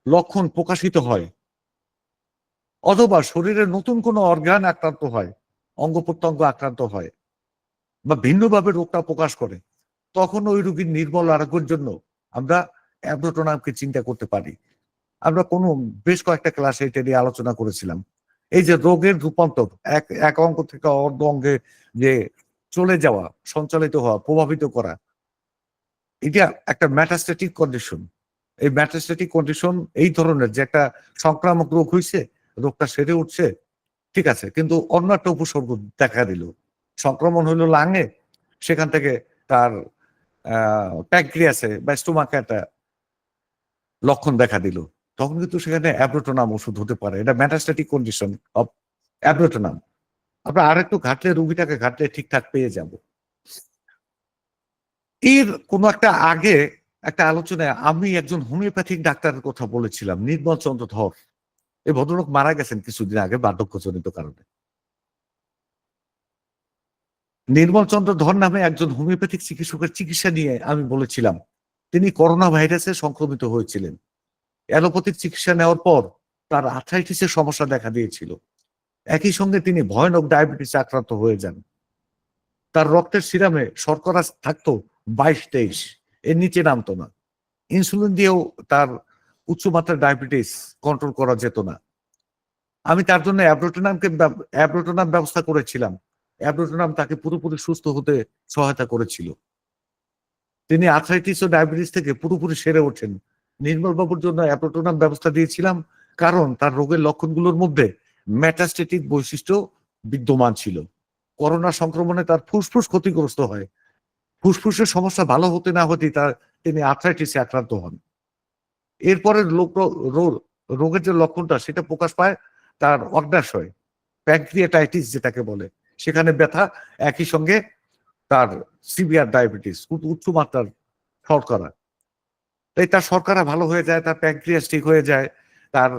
লক্ষণ প্রকাশিত হয়, অথবা শরীরে নতুন কোনো অর্গান আক্রান্ত হয়, অঙ্গ প্রত্যঙ্গ আক্রান্ত হয় বা ভিন্নভাবে রোগটা প্রকাশ করে, তখন ওই রোগীর নির্মল আরোগ্যের জন্য আমরা অ্যাব্রোটোনামকে চিন্তা করতে পারি। আমরা বেশ কয়েকটা ক্লাসে এটা নিয়ে আলোচনা করেছিলাম। এই যে রোগের রূপান্তর, এক অঙ্গ থেকে অন্য অঙ্গে যে চলে যাওয়া, সঞ্চালিত হওয়া, প্রভাবিত করা, এটা একটা মেটাস্ট্যাটিক কন্ডিশন। এই মেটাস্ট্যাটিক কন্ডিশন এই ধরনের যে একটা সংক্রামক রোগ হইছে, রোগটা সেরে উঠছে, ঠিক আছে, কিন্তু অন্য একটা উপসর্গ দেখা দিল। সংক্রমণ হইল লাঙে, সেখান থেকে তার প্যানক্রিয়াসে বা স্টোমাকে একটা লক্ষণ দেখা দিল। তখন কিন্তু সেখানে অ্যাব্রোটোনাম ওষুধ হতে পারে। এটা মেটাস্ট্যাটিক কন্ডিশন অফ অ্যাব্রোটোনাম। আমরা আরেকটু ঘাটলে, রোগীটাকে ঘাটলে ঠিকঠাক পেয়ে যাব। এর কোনো একটা আগে একটা আলোচনায় আমি একজন হোমিওপ্যাথিক ডাক্তারের কথা বলেছিলাম, নির্মল চন্দ্র ধর। এই ভদ্রলোক মারা গেছেন কিছুদিন আগে বার্ধক্যজনিত কারণে। নির্মল চন্দ্র ধর নামে একজন হোমিওপ্যাথিক চিকিৎসকের চিকিৎসা নিয়ে আমি বলেছিলাম। তিনি করোনা ভাইরাসে সংক্রমিত হয়েছিলেন। অ্যালোপ্যাথিক চিকিৎসা নেওয়ার পর তার আর্থ্রাইটিসের সমস্যা দেখা দিয়েছিল। একই সঙ্গে তিনি ভয়ানক ডায়াবেটিসে আক্রান্ত হয়ে যান। তার রক্তের সিরামে শর্করা থাকতো ২২-২৩, এর নিচে নামতো না। ইনসুলিন দিয়েও তার উচ্চমাত্রার ডায়াবেটিস কন্ট্রোল করা যেত না। আমি তার জন্য অ্যাব্রোটোনাম ব্যবস্থা করেছিলাম। অ্যাব্রোটোনাম তাকে পুরোপুরি সুস্থ হতে সহায়তা করেছিল। তিনি আর্থ্রাইটিস ও ডায়াবেটিস থেকে পুরোপুরি সেরে ওঠেন। নির্মল বাবুর জন্য অ্যাব্রোটোনাম ব্যবস্থা দিয়েছিলাম, কারণ তার রোগের লক্ষণগুলোর মধ্যে মেটাস্ট্যাটিক বৈশিষ্ট্য বিদ্যমান ছিল। করোনা সংক্রমণে তার ফুসফুস ক্ষতিগ্রস্ত হয়। ফুসফুসের সমস্যা ভালো হতে না হতেই তিনি আর্থ্রাইটিসে আক্রান্ত হন। এরপরে রোগের যে লক্ষণটা সেটা প্রকাশ পায় তার অগ্ন্যাশয়, প্যানক্রিয়াটাইটিস যেটাকে বলে, সেখানে ব্যথা, একই সঙ্গে তার সিভিয়ার ডায়াবেটিস, উচ্চ মাত্রার শর্করা। তাই তার শর্করা ভালো হয়ে যায়, তার প্যানক্রিয়াস ঠিক হয়ে যায়, তার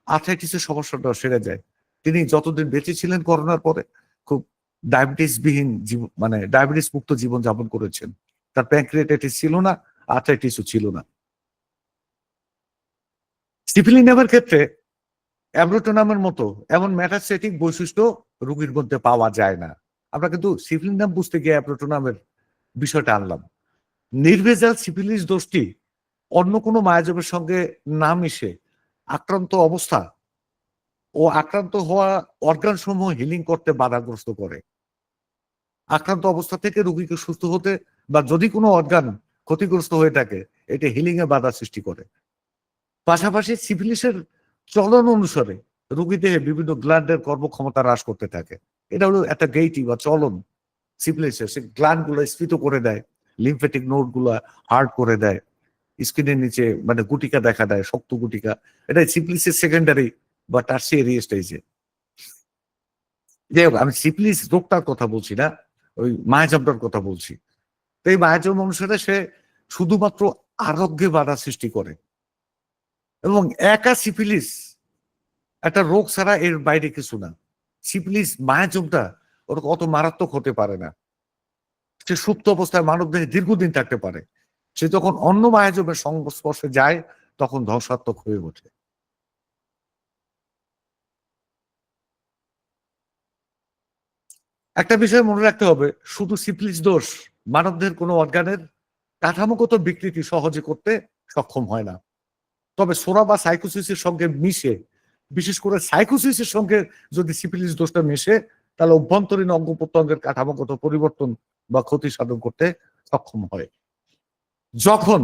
আর্থ্রাইটিসের সমস্যাটাও সেরে যায়। তিনি যতদিন বেঁচে ছিলেন করোনার পরে খুব ডায়াবেটিসবিহীন ডায়াবেটিস মুক্ত জীবন যাপন করেছেন। তার প্যানক্রিয়াটাইটিস ছিল না, আর্থ্রাইটিসও ছিল না। সিপিলিনামের ক্ষেত্রে অ্যাব্রোটোনামের মতো এমন মেটাস্টেটিক বৈশিষ্ট্য রোগীর মধ্যে পাওয়া যায় না। আমরা কিন্তু সিফিলিনাম বুঝতে গিয়ে অ্যাব্রোটোনামের বিষয়টা আনলাম। নির্ভেজাল সিফিলিস দোষটি অন্য কোনো মায়াজমের সঙ্গে না মিশে আক্রান্ত অবস্থা ও আক্রান্ত হওয়া অর্গান সমূহ হিলিং করতে বাধাগ্রস্ত করে। আক্রান্ত অবস্থা থেকে রোগীকে সুস্থ হতে বা যদি কোনো অর্গান ক্ষতিগ্রস্ত হয়ে থাকে এটা হিলিং এ বাধা সৃষ্টি করে। পাশাপাশি সিফিলিসের চলন অনুসারে রোগী দেহে বিভিন্ন গ্ল্যান্ডের কর্মক্ষমতা হ্রাস করতে থাকে। এটা হলো একটা গেইটি বা চলন সিফিলিসের। সে গ্ল্যান্ড গুলো স্ফীত করে দেয়, লিম্ফেটিক নোড গুলা হার্ড করে দেয়, স্কিনের নিচে মানে গুটিকা দেখা দেয়, শক্ত গুটিকা। এটা সিফিলিসের সেকেন্ডারি বা টার্সিয়ারি স্টেজে। যাই হোক, আমি সিফিলিস রোগটার কথা বলছি না, ওই মায়াজামটার কথা বলছি। তো এই মায়াজাম অনুসারে সে শুধুমাত্র আরোগ্যে বাধা সৃষ্টি করে এবং একা সিফিলিস একটা রোগ ছাড়া এর বাইরে কিছু না। সিফিলিস মায়াজমটা ওর অত মারাত্মক হতে পারে না। সে সুপ্ত অবস্থায় মানবদেহে দীর্ঘদিন থাকতে পারে। সে যখন অন্য মায়াজমের সংস্পর্শে যায় তখন ধ্বংসাত্মক হয়ে ওঠে। একটা বিষয় মনে রাখতে হবে, শুধু সিফিলিস দোষ মানবদেহের কোনো অর্গানের কাঠামোগত বিকৃতি সহজে করতে সক্ষম হয় না। তবে সোরা বা সাইকোসিসের সঙ্গে মিশে, বিশেষ করে সাইকোসিসের সঙ্গে যদি সিফিলিস দোষটা মেশে তাহলে অভ্যন্তরীণ অঙ্গ প্রত্যঙ্গের কাঠামোগত পরিবর্তন বা ক্ষতি সাধন করতে সক্ষম হয়। যখন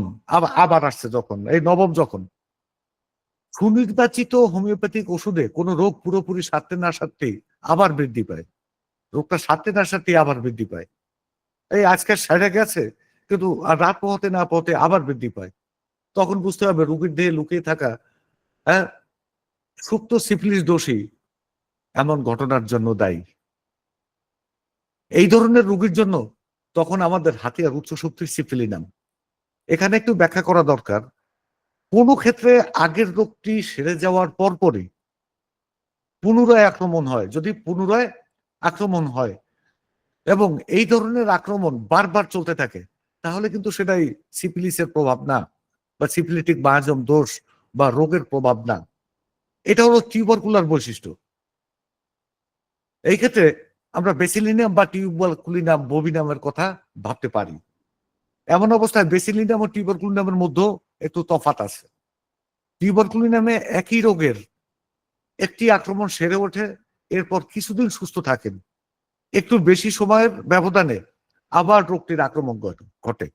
আবার আসছে, যখন এই নবম, যখন সুনির্বাচিত হোমিওপ্যাথিক ওষুধে কোনো রোগ পুরোপুরি সারতে না সারতেই আবার বৃদ্ধি পায়, রোগটা সারতে না সারতেই আবার বৃদ্ধি পায়। এই আজকে সেরে গেছে কিন্তু আর রাত পোহাতে না পোহাতে আবার বৃদ্ধি পায়। তখন বুঝতে হবে রোগীর দেহে লুকিয়ে থাকা হ্যাঁ সুপ্ত সিফিলিস দোষী এমন ঘটনার জন্য দায়ী। এই ধরনের রোগীর জন্য তখন আমাদের হাতিয়ার উচ্চ শক্তির সিফিলিনাম। এখানে একটু ব্যাখ্যা করা দরকার। কোনো ক্ষেত্রে আগের রোগটি সেরে যাওয়ার পরপরই পুনরায় আক্রমণ হয়, যদি পুনরায় আক্রমণ হয় এবং এই ধরনের আক্রমণ বারবার চলতে থাকে তাহলে কিন্তু সেটাই সিফিলিসের প্রভাব না বা সিফিলিটিক মায়াজম দোষ বা রোগের প্রভাব না। এটা হলো টিউবারকুলার বৈশিষ্ট্য। এই ক্ষেত্রে আমরা বেসিলিনাম বা টিউবারকুলিনাম বোভিনামের কথা ভাবতে পারি। এমন অবস্থায় বেসিলিনাম ও টিউবারকুলিনামের মধ্যে একটু তফাৎ আছে। টিউবারকুলিনামে একই রোগের একটি আক্রমণ সেরে ওঠে, এরপর কিছুদিন সুস্থ থাকেন, একটু বেশি সময়ের ব্যবধানে আবার রোগটির আক্রমণ ঘটে।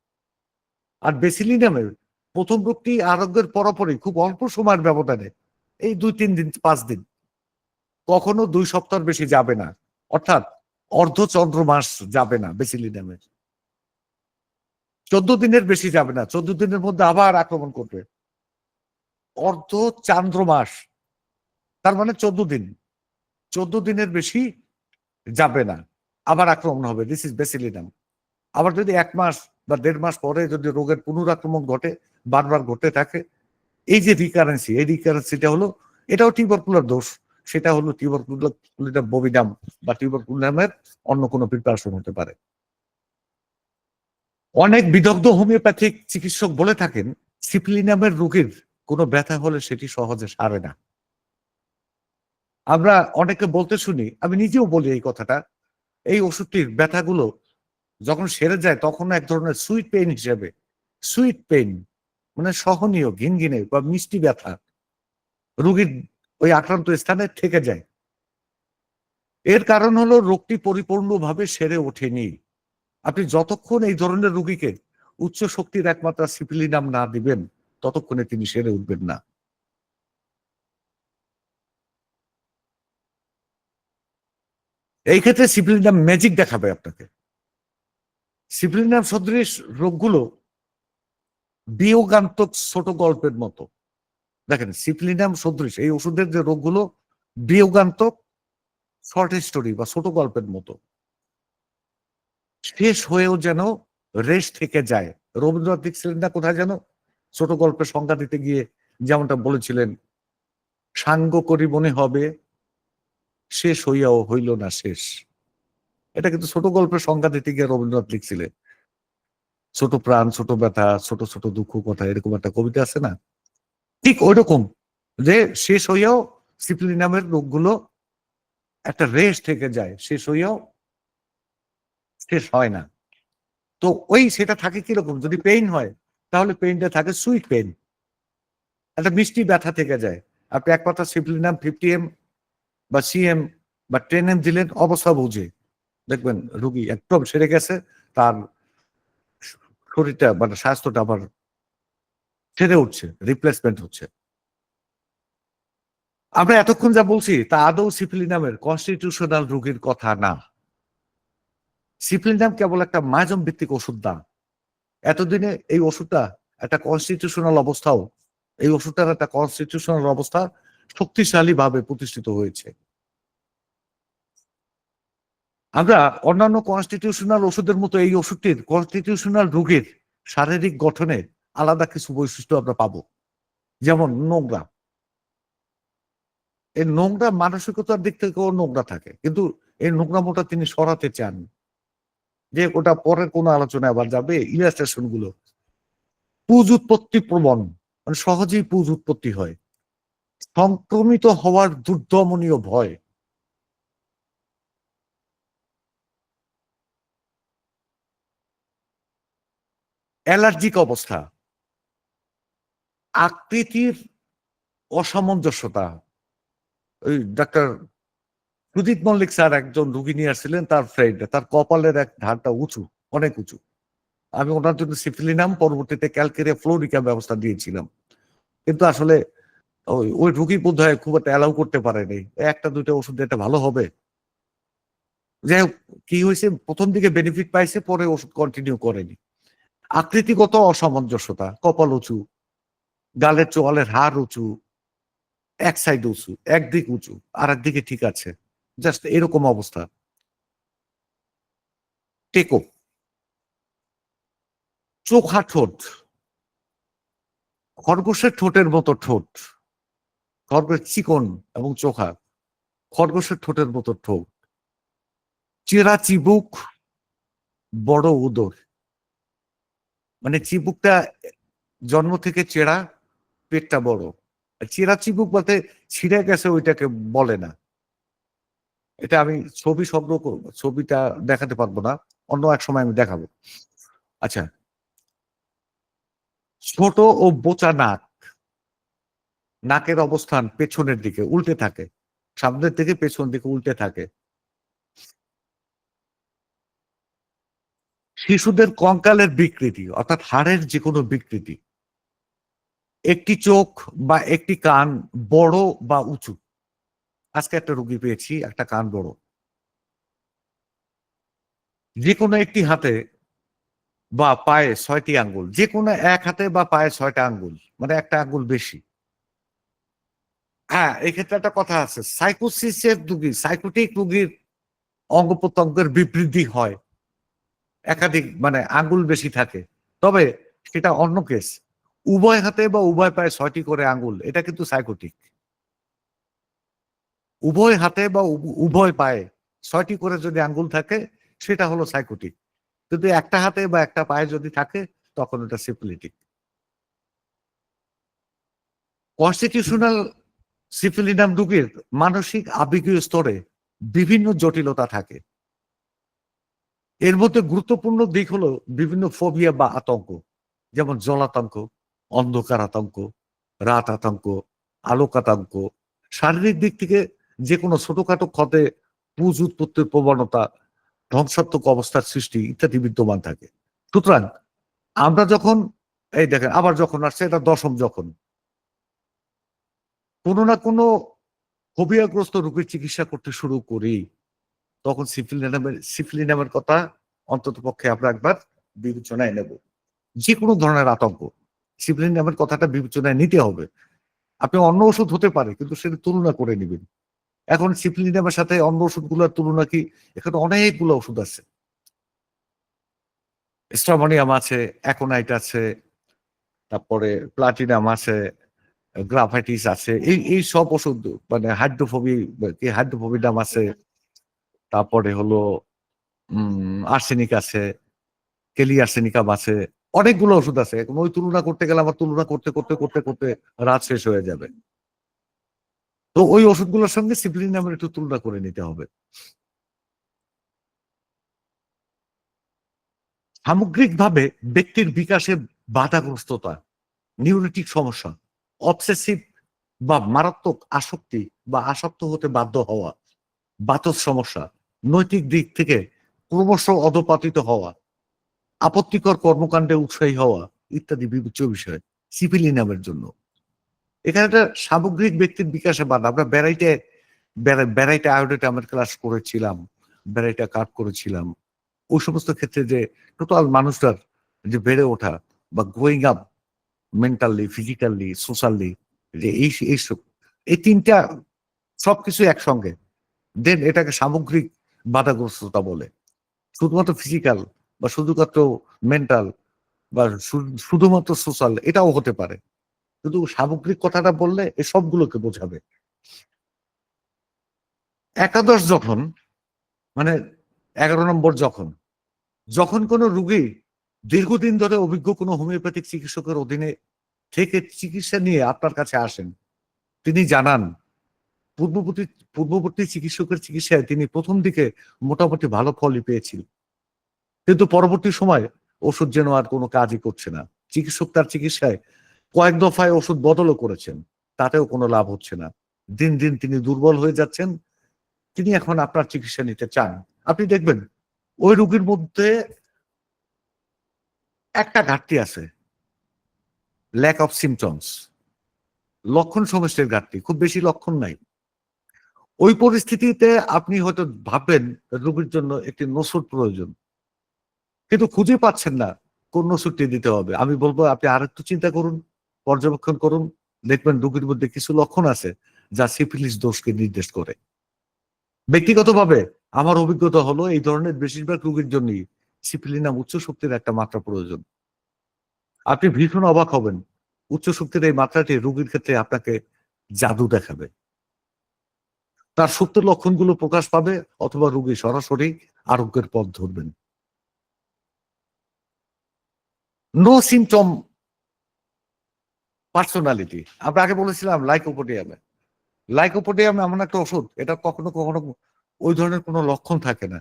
আর বেসিলিনামের প্রথম রোগটি আরোগ্যের পরপরই খুব অল্প সময়ের ব্যবধানে, এই 2-3 দিন 5 দিন, কখনো 2 সপ্তাহ বেশি যাবে না, অর্থাৎ অর্ধচন্দ্র মাস যাবে না বেসিলিনামের। 14 দিনের বেশি যাবে না, 14 দিনের মধ্যে আবার আক্রমণ করবে। অর্ধ চান্দ্র মাস, তার মানে 14 দিন, 14 দিনের বেশি যাবে না, আবার আক্রমণ হবে। This is Bacillinum. আবার যদি 1 মাস বা 1.5 মাস পরে যদি রোগের পুনরাক্রমণ ঘটে, বারবার ঘটতে থাকে, এই যে রিকারেন্সি, এই রিকারেন্সিটা হলো, এটাও টিউবারকুলার দোষ। সেটা হলো টিউবারকুলার বোভিনাম বা টিউবারকুলিনামের অন্য কোনো প্রিপারেশন হতে পারে। অনেক বিদগ্ধ হোমিওপ্যাথিক চিকিৎসক বলে থাকেন সিফিলিনামের রোগীর কোনো ব্যথা হলে সেটি সহজে সারে না। আমরা অনেকে বলতে শুনি, আমি নিজেও বলি এই কথাটা, এই ওষুধটির ব্যথাগুলো যখন সেরে যায় তখন এক ধরনের সুইট পেইন হিসেবে, সুইট পেইন মানে সহনীয় ঘিনঘিনে বা মিষ্টি ব্যথা রোগীর ওই আক্রান্ত স্থানে থেকে যায়। এর কারণ হলো রোগটি পরিপূর্ণভাবে সেরে ওঠেনি। আপনি যতক্ষণ এই ধরনের রোগীকে উচ্চ শক্তির একমাত্রা সিফিলিনাম না দিবেন ততক্ষণে তিনি সেরে উঠবেন না। এই ক্ষেত্রে সিফিলিনাম ম্যাজিক দেখাবে আপনাকে। সিফিলিনাম সদৃশ রোগগুলো বিয়োগান্তক ছোট গল্পের মতো। দেখেন সিফিলিনাম সদৃশ এই ওষুধের যে রোগগুলো বিয়োগান্তক শর্ট স্টোরি বা ছোট গল্পের মতো, শেষ হয়েও যেন রেশ থেকে যায়। রবীন্দ্রনাথ লিখছিলেন না কোথায় যেন, ছোট গল্পের সংজ্ঞা দিতে গিয়ে যেমনটা বলেছিলেন, সাঙ্গ করি মনে হবে শেষ হইয়াও হইল না শেষ। এটা কিন্তু ছোট গল্পের সংজ্ঞা দিতে গিয়ে রবীন্দ্রনাথ লিখছিলেন। ছোট প্রাণ, ছোট ব্যথা, ছোট ছোট দুঃখ কথা, এরকম একটা কবিতা আছে না, ঠিক ওইরকম যে শেষ হইয়াও সিপ্লিনামের রোগগুলো একটা রেশ থেকে যায়, শেষ হইয়াও শেষ হয় না। তো সেটা থাকে কিরকম, যদি পেইন হয় তাহলে পেইনটা থাকে সুইট পেইন, একটা মিষ্টি ব্যথা থেকে যায়। আপনি এক পাতা সিপ্লিনাম 50 mg বা সিএম বা 10 mg দিলেন, অবস্থা বুঝে দেখবেন রুগী একদম সেরে গেছে, তার শরীরটা মানে স্বাস্থ্যটা আবার সেরে উঠছে, রিপ্লেসমেন্ট হচ্ছে। আমরা এতক্ষণ যা বলছি তা আদৌ সিপ্লিনামের কনস্টিটিউশনাল রোগীর কথা না। সিপ্লিনাম কেবল একটা মায়াজম ভিত্তিক ওষুধ না। এতদিনে এই ওষুধটা একটা কনস্টিটিউশনাল অবস্থাও, এই ওষুধটার একটা কনস্টিটিউশনাল অবস্থা শক্তিশালী ভাবে প্রতিষ্ঠিত হয়েছে। আমরা অন্যান্য কনস্টিটিউশনাল ওষুধের মতো এই ওষুধটির কনস্টিটিউশনাল রোগীর শারীরিক গঠনে আলাদা কিছু বৈশিষ্ট্য আমরা পাবো। যেমন নোংরা, এই নোংরা মানসিকতার দিক থেকেও নোংরা থাকে, কিন্তু এই নোংরামোটা তিনি সরাতে চান, যে ওটা পরের কোনো আলোচনায় আবার যাবে। ইলাস্ট্রেশন গুলো পুজ উৎপত্তি প্রবণ, মানে সহজেই পুজ উৎপত্তি হয়, সংক্রমিত হওয়ার দুর্দমনীয় ভয়, অ্যালার্জিক অবস্থা, আকৃতির অসামঞ্জস্যতা। ওই ডাক্তার সুদীপ মল্লিক স্যার একজন রুগী নিয়ে আসছিলেন, তার ফ্রেন্ড, তার কপালের এক ধারটা উঁচু, অনেক উঁচু। আমি ওনার জন্য সিফিলিনাম, পরবর্তীতে ক্যালকেরিয়া ফ্লোরিকা ব্যবস্থা দিয়েছিলাম, কিন্তু আসলে ওই রুগী বোধ হয় খুব একটা অ্যালাউ করতে পারেনি, একটা দুইটা ওষুধ এটা ভালো হবে। যাই হোক, কি হয়েছে, প্রথম দিকে বেনিফিট পাইছে, পরে ওষুধ কন্টিনিউ করেনি। আকৃতিগত অসামঞ্জস্যতা, কপাল উঁচু, গালের চোয়ালের হাড় উঁচু, এক সাইড উঁচু, একদিক উঁচু আর একদিকে ঠিক আছে, জাস্ট এরকম অবস্থা। টেকো, চোখা ঠোঁট, খরগোশের ঠোঁটের মতো ঠোঁট, খরগোশ চিকন এবং চোখা, খরগোশের ঠোঁটের মতো ঠোঁট, চেরা চিবুক, বড় উদর, মানে চিবুকটা জন্ম থেকে চেরা, পেটটা বড়। চেরা চিবুক বলতে ছিঁড়ে গেছে ওইটাকে বলে না, এটা আমি ছবি সংগ্রহ করবো, ছবিটা দেখাতে পারবো না, অন্য এক সময় আমি দেখাবো। আচ্ছা, ছোট ও বোচা নাক, নাকের অবস্থান পেছনের দিকে উল্টে থাকে, সামনের দিকে পেছন দিকে উল্টে থাকে। শিশুদের কঙ্কালের বিকৃতি, অর্থাৎ হাড়ের যে কোনো বিকৃতি, একটি চোখ বা একটি কান বড় বা উঁচু। আজকে একটা রোগী পেয়েছি, একটা কান বড়। যে কোনো একটি হাতে বা পায়ে ৬টি আঙ্গুল, যে কোনো এক হাতে বা পায়ে ৬টা আঙ্গুল, মানে একটা আঙ্গুল বেশি। হ্যাঁ, এক্ষেত্রে একটা কথা আছে, সাইকোসিসের রোগী, সাইকোটিক রোগীর অঙ্গ প্রত্যঙ্গের বিবৃদ্ধি হয়, একাধিক মানে আঙ্গুল বেশি থাকে, তবে সেটা অন্য কেস। উভয় হাতে বা উভয় পায়ে ৬টি করে আঙ্গুল, এটা কিন্তু সাইকোটিক। উভয় হাতে বা উভয় পায়ে ৬টি করে যদি আঙ্গুল থাকে সেটা হলো সাইকোটিক, কিন্তু একটা হাতে বা একটা পায়ে যদি থাকে তখন ওটা সিফিলিটিক। কনস্টিটিউশনাল সিফিলিনাম রোগীর মানসিক আবেগীয় স্তরে বিভিন্ন জটিলতা থাকে। এর মধ্যে গুরুত্বপূর্ণ দিক হলো বিভিন্ন ফোবিয়া বা আতঙ্ক, যেমন জলাতঙ্ক, অন্ধকার আতঙ্ক, রাত আতঙ্ক, আলোক আতঙ্ক। শারীরিক দিক থেকে যে কোনো ছোটখাটো ক্ষতে পুঁজ উৎপত্তির প্রবণতা, ধ্বংসাত্মক অবস্থার সৃষ্টি ইত্যাদি বিদ্যমান থাকে। সুতরাং আমরা যখন, এই দেখেন আবার যখন আসছে, এটা ১০ম যখন, কোনো না কোনো ফোবিয়াগ্রস্ত রোগীর চিকিৎসা করতে শুরু করি, তখন সিফিলিনামের কথা অন্ততপক্ষে আমরা একবার বিবেচনায় নেব। যে কোনো ধরনের আতঙ্ক, সিফিলিনামের কথাটা বিবেচনায় নিতে হবে। আপনি অন্য ওষুধ হতে পারে, কিন্তু সেটা তুলনা করে নিবেন। এখন সিফিলিনামের সাথে অন্য ওষুধগুলোর তুলনা কি? এখানে অনেকগুলো ওষুধ আছে। স্ট্রামোনিয়াম আছে, অ্যাকোনাইট আছে, তারপরে প্লাটিনাম আছে, গ্রাফাইটিস আছে। এই সব ওষুধ, মানে হাইড্রোফোবিডাম আছে, তারপরে হলো আর্সেনিক আছে, আর্সেনিকাম আছে। অনেকগুলো ওষুধ আছে। এখন ওই তুলনা করতে গেলে আমার তুলনা করতে রাত শেষ হয়ে যাবে। তো ওই ওষুধগুলোর সঙ্গে সিপ্লিনামের একটু তুলনা করে নিতে হবে। সামগ্রিকভাবে ব্যক্তির বিকাশে বাধাগ্রস্ততা, নিউরোটিক সমস্যা, অবসেসিভ বা মারাত্মক আসক্তি বা আসক্ত হতে বাধ্য হওয়া, বাতজ সমস্যা, নৈতিক দিক থেকে ক্রমশ অধঃপতিত হওয়া, আপত্তিকর কর্মকাণ্ডে উৎসাহী হওয়া ইত্যাদি বিবেচ্য বিষয় সিপিলিনামের জন্য। এখানে একটা সামগ্রিক ব্যক্তির বিকাশে বাধা। আমরা বেড়াইতে আয়োডেট আমার ক্লাস করেছিলাম, বেড়াইটা কাট করেছিলাম। ওই সমস্ত ক্ষেত্রে যে টোটাল মানুষটার যে বেড়ে ওঠা বা growing up mentally, physically, socially, যে এইসব এই ৩ টা সবকিছু একসঙ্গে। দেন এটাকে সামগ্রিক বাধাগ্রস্ততা বলে। শুধুমাত্র ফিজিক্যাল বা শুধুমাত্র মেন্টাল বা শুধুমাত্র সোশ্যাল এটাও হতে পারে। কিন্তু সামগ্রিক কথাটা বললে এ সবগুলোকে বোঝাবে। একাদশ যখন মানে ১১ নম্বর যখন কোনো রোগী দীর্ঘদিন ধরে অভিজ্ঞ কোনো হোমিওপ্যাথিক চিকিৎসকের অধীনে থেকে চিকিৎসা নিয়ে আপনার কাছে আসেন, তিনি জানান পূর্ববর্তী পূর্ববর্তী চিকিৎসকের চিকিৎসায় তিনি ১ম দিকে মোটামুটি ভালো ফলই পেয়েছিলেন। কিন্তু পরবর্তী সময়ে ওষুধ যেন আর কোনো কাজই করছে না। চিকিৎসক তার চিকিৎসায় কয়েক দফায় ওষুধ বদলও করেছেন। তাতেও কোনো লাভ হচ্ছে না। দিন, দিন তিনি দুর্বল হয়ে যাচ্ছেন। তিনি এখন আপনার চিকিৎসা নিতে চান। আপনি দেখবেন ওই রোগীর মধ্যে একটা ঘাটতি আছে। ল্যাক অফ সিম্পটমস, লক্ষণ সমষ্টির ঘাটতি। খুব বেশি লক্ষণ নাই। ওই পরিস্থিতিতে আপনি হয়তো ভাববেন রোগীর জন্য একটি নসুর প্রয়োজন। কিন্তু খুঁজে পাচ্ছেন না কোন ওষুধটি দিতে হবে। আমি বলব আপনি আরেকটু চিন্তা করুন, পর্যবেক্ষণ করুন। দেখবেন রোগীর মধ্যে কিছু লক্ষণ আছে যা সিফিলিস দোষকে নির্দেশ করে। ব্যক্তিগতভাবে আমার অভিজ্ঞতা হলো এই ধরনের বেশিরভাগ রোগীর জন্যই সিপিলিনাম উচ্চ শক্তির একটা মাত্রা প্রয়োজন। আপনি ভীষণ অবাক হবেন। উচ্চ শক্তির এই মাত্রাটি রোগীর ক্ষেত্রে আপনাকে জাদু দেখাবে। তার সুপ্ত লক্ষণগুলো প্রকাশ পাবে অথবা রোগী সরাসরি আরোগ্যের পথ ধরবেন। No symptom personality. আমরা আগে বলেছিলাম লাইকোপোডিয়ামে। লাইকোপোডিয়াম এমন একটা ওষুধ, এটা কখনো, কখনো ওই ধরনের কোনো লক্ষণ থাকে না।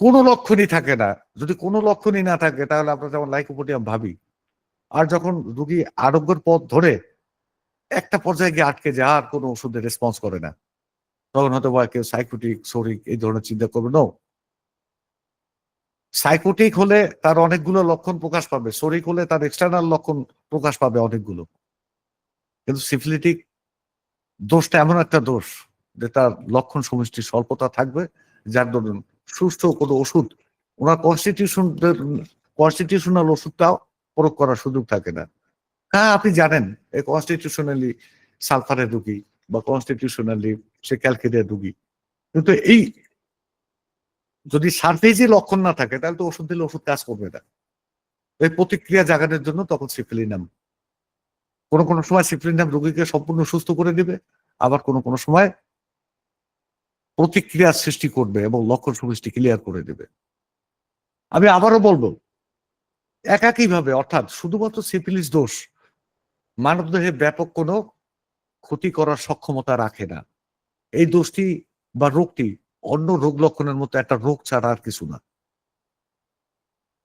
কোনো লক্ষণই থাকে না। যদি কোনো লক্ষণই না থাকে তাহলে আমরা যেমন লাইকোপোডিয়াম ভাবি। আর যখন রোগী আরোগ্যের পথ ধরে একটা পর্যায়ে গিয়ে আটকে যায় আর কোনো ওষুধের রেসপন্স করে না। তখন হয়তোবা কেউ সাইকোটিক, শরিক এই ধরনের চিন্তা করবে। নো, সাইকোটিক হলে তার অনেকগুলো লক্ষণ প্রকাশ পাবে। শরিক হলে তার এক্সটার্নাল লক্ষণ প্রকাশ পাবে অনেকগুলো। কিন্তু সিফিলিটিক দোষটা এমন একটা দোষ যে তার লক্ষণ সমষ্টির স্বল্পতা থাকবে, যার দরুন সুষ্ঠু কোনো ওষুধ উনার কনস্টিটিউশনাল ওষুধটাও প্রয়োগ করার সুযোগ থাকে না। হ্যাঁ, আপনি জানেন এই কনস্টিটিউশনালি সালফারের রোগী বা কনস্টিটিউশনালি সে ক্যালকেরিয়ার রোগী। কিন্তু এই যদি সারফেসই লক্ষণ না থাকে তাহলে তো ওষুধ দিলে ওষুধ কাজ করবে না। এই প্রতিক্রিয়া জাগানোর জন্য তখন সিফিলিনাম। কোনো সময় সিফিলিনাম রোগীকে সম্পূর্ণ সুস্থ করে দিবে। আবার কোনো সময় প্রতিক্রিয়ার সৃষ্টি করবে এবং লক্ষণ সমষ্টি ক্লিয়ার করে দেবে। আমি আবারও বলব, একাকীভাবে অর্থাৎ শুধুমাত্র সিফিলিস দোষ মানবদেহে ব্যাপক কোনো ক্ষতি করার সক্ষমতা রাখে না। এই দোষটি বা রোগটি অন্য রোগ লক্ষণের মতো একটা রোগ ছাড়া আর কিছু না।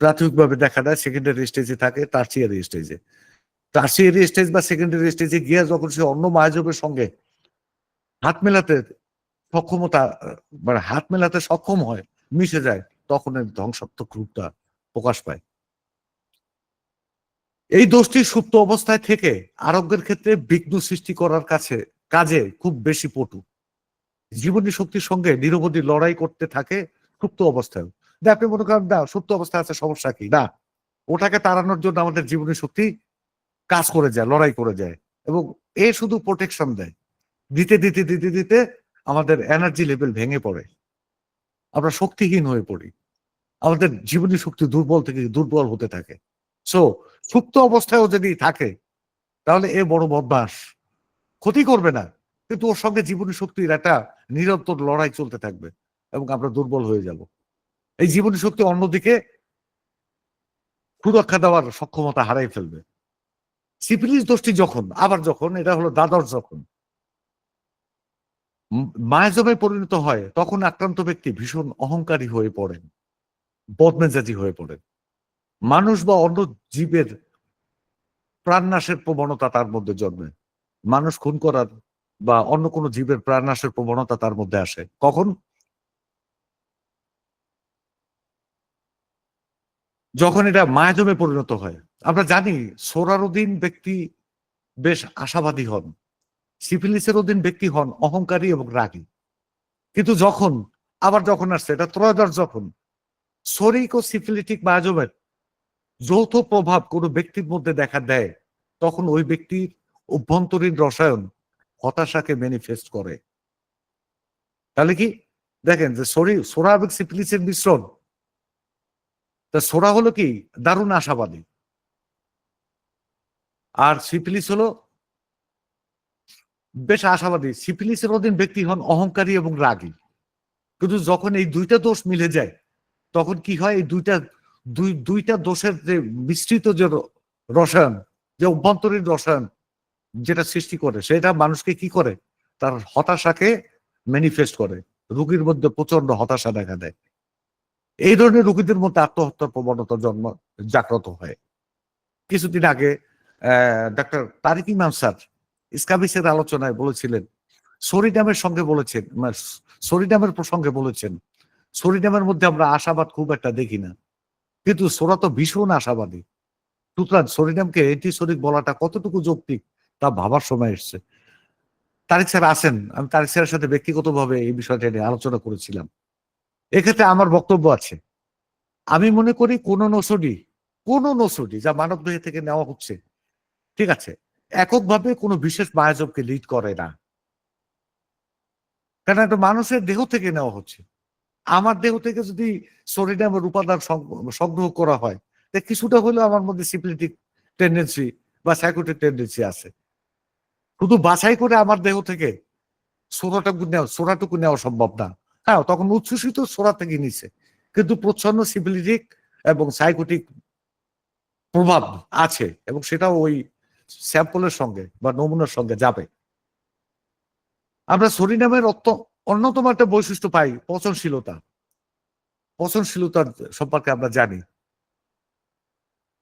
প্রাথমিকভাবে দেখা দেয় সেকেন্ডারি স্টেজে থাকে, টারসিয়ারি স্টেজে। টারসিয়ারি স্টেজ বা সেকেন্ডারি স্টেজে গিয়ে যখন সে অন্য মায়াজবের সঙ্গে হাত মেলাতে সক্ষমতা মানে হাত মেলাতে সক্ষম হয়, মিশে যায়, তখন এর ধ্বংসাত্মক রূপটা প্রকাশ পায়। এই দোষটি সুপ্ত অবস্থায় থেকে আরোগ্যের ক্ষেত্রে বিঘ্ন সৃষ্টি করার কাজে খুব বেশি পটু। জীবনী শক্তির সঙ্গে নিরবধি লড়াই করতে থাকে সুপ্ত অবস্থায়। যে আপনি মনে করেন না সুপ্ত অবস্থায় আছে সমস্যা কি? না। ওটাকে তাড়ানোর জন্য আমাদের জীবনী শক্তি কাজ করে যায়, লড়াই করে যায়। এবং এ শুধু প্রোটেকশন দেয়। দিতে আমাদের এনার্জি লেভেল ভেঙে পড়ে। আমরা শক্তিহীন হয়ে পড়ি। আমাদের জীবনী শক্তি দুর্বল থেকে দুর্বল হতে থাকে। সো সুপ্ত অবস্থায়ও যদি থাকে তাহলে এ বড় বদমাস। ক্ষতি করবে না। কিন্তু ওর সঙ্গে জীবনী শক্তির একটা নিরন্তর লড়াই চলতে থাকবে এবং আমরা দুর্বল হয়ে যাব। এই জীবনী শক্তি অন্যদিকে সুরক্ষা দেওয়ার সক্ষমতা হারাই ফেলবে। সিফিলিস দোষটি যখন এটা হলো দ্বাদশ যখন মায়াজমে পরিণত হয়, তখন আক্রান্ত ব্যক্তি ভীষণ অহংকারী হয়ে পড়েন, বদমেজাজি হয়ে পড়েন। মানুষ বা অন্য জীবের প্রাণনাশের প্রবণতা তার মধ্যে জন্মে। মানুষ খুন করার বা অন্য কোনো জীবের প্রাণনাশের প্রবণতা তার মধ্যে আসে। কখন? যখন এটা মায়াজমে পরিণত হয়। আমরা জানি সোরারুদ্দিন ব্যক্তি বেশ আশাবাদী হন। সিফিলিসের অধীন ব্যক্তি হন অহংকারী এবং রাগী। কিন্তু যখন আসছে এটা ত্রয়োদশ যখন শরিক ও সিফিলিটিক মায়াজমের যৌথ প্রভাব কোনো ব্যক্তির মধ্যে দেখা দেয়, তখন ওই ব্যক্তির অভ্যন্তরীণ রসায়ন হতাশাকে ম্যানিফেস্ট করে। তাহলে কি দেখেন যে সোরা এবং সিফিলিসের মিশ্রণ, তা সোরা হলো কি দারুণ আশাবাদী, আর সিফিলিস হলো বেশ আশাবাদী। সিফিলিসের অধীন ব্যক্তি হন অহংকারী এবং রাগী। কিন্তু যখন এই দুইটা দোষ মিলে যায়, তখন কি হয়? এই দুইটা দোষের যে মিশ্রিত যে রসায়ন, যে অভ্যন্তরীণ রসায়ন যেটা সৃষ্টি করে, সেটা মানুষকে কি করে? তার হতাশাকে ম্যানিফেস্ট করে। রোগীর মধ্যে প্রচন্ড হতাশা দেখা দেয়। এই ধরনের রোগীদের মধ্যে আত্মহত্যার প্রবণতা জাগ্রত হয়। কিছুদিন আগে ডাক্তার তারিক ইমাম স্যার স্কাবিসের আলোচনায় বলেছিলেন, সরিনামের সঙ্গে বলেছেন, সরিনামের প্রসঙ্গে বলেছেন, সরিনামের মধ্যে আমরা আশাবাদ খুব একটা দেখি না, কিন্তু সোরা তো ভীষণ আশাবাদী। সুতরাং সরিনামকে এন্টিসোরিক বলাটা কতটুকু যৌক্তিক তা ভাবার সময় এসছে। তারিক স্যার আছেন, আমি তারিক স্যারের সাথে ব্যক্তিগতভাবে এই বিষয়টা নিয়ে আলোচনা করেছিলাম। এক্ষেত্রে আমার বক্তব্য আছে। আমি মনে করি কোন নসুডি যা মানবদেহ থেকে নেওয়া হচ্ছে, ঠিক আছে, এককভাবে কোনো বিশেষ মায়াজবকে লিড করে না। কারণ একটা মানুষের দেহ থেকে নেওয়া হচ্ছে। আমার দেহ থেকে যদি সরিনামের উপাদান সংগ্রহ করা হয়, কিছুটা হলেও আমার মধ্যে সিপিলিটিক টেন্ডেন্সি বা সাইকোটিক টেন্ডেন্সি আছে। শুধু বাছাই করে আমার দেহ থেকে সোরাটুকু নেওয়া সম্ভব না। হ্যাঁ, তখন উচ্ছ্বসিত সোরা থেকে নিছে, কিন্তু প্রচ্ছন্ন সিপিলিটিক এবং সাইকোটিক প্রভাব আছে, এবং সেটাও ওই স্যাম্পলের সঙ্গে বা নমুনার সঙ্গে যাবে। আমরা সরিনামের অন্যতম একটা বৈশিষ্ট্য পাই পচনশীলতার সম্পর্কে আমরা জানি।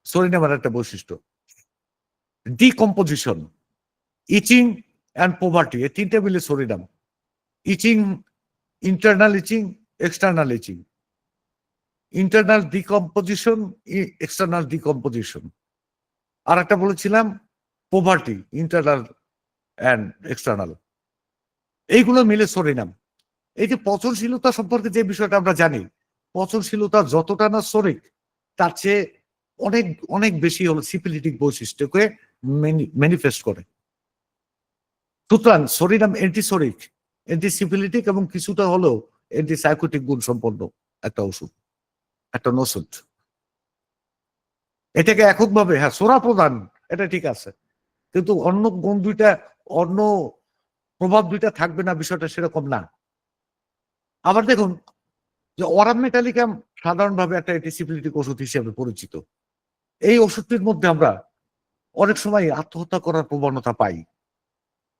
সরিনামের একটা বৈশিষ্ট্য ডিকম্পোজিশন, ইচিং অ্যান্ড পোভার্টি, এই তিনটে মিলে সরিনাম। ইচিং, ইন্টারনাল ইচিং, এক্সটার্নাল ইচিং, ইন্টারনাল ডিকম্পোজিশন, এক্সটার্নাল ডিকম্পোজিশন। আর একটা বলেছিলাম পোভার্টি, ইন্টারনাল অ্যান্ড এক্সটার্নাল। এইগুলো মিলে সরিনাম। এই যে পচনশীলতা সম্পর্কে যে বিষয়টা আমরা জানি, পচনশীলতা যতটা না সরিক, তার চেয়ে অনেক অনেক বেশি হলো সিপিলিটিক বৈশিষ্ট্যকে ম্যানিফেস্ট করে। সুতরাং সরিনাম অ্যান্টিসরিক, অ্যান্টিসিপিলিটিক এবং কিছুটা হলেও অ্যান্টিসাইকোটিক গুণ সম্পন্ন একটা ওষুধ, একটা নসুদ। এটাকে এককভাবে, হ্যাঁ সোরা প্রধান, এটা ঠিক আছে, কিন্তু অন্য গুণ দুইটা, অন্য প্রভাব দুইটা থাকবে না, বিষয়টা সেরকম না। আবার দেখুন যে অরাম মেটালিকাম সাধারণভাবে একটা অ্যান্টিসিপিলিটিক ওষুধ হিসেবে পরিচিত। এই ওষুধটির মধ্যে আমরা অনেক সময় আত্মহত্যা করার প্রবণতা পাই,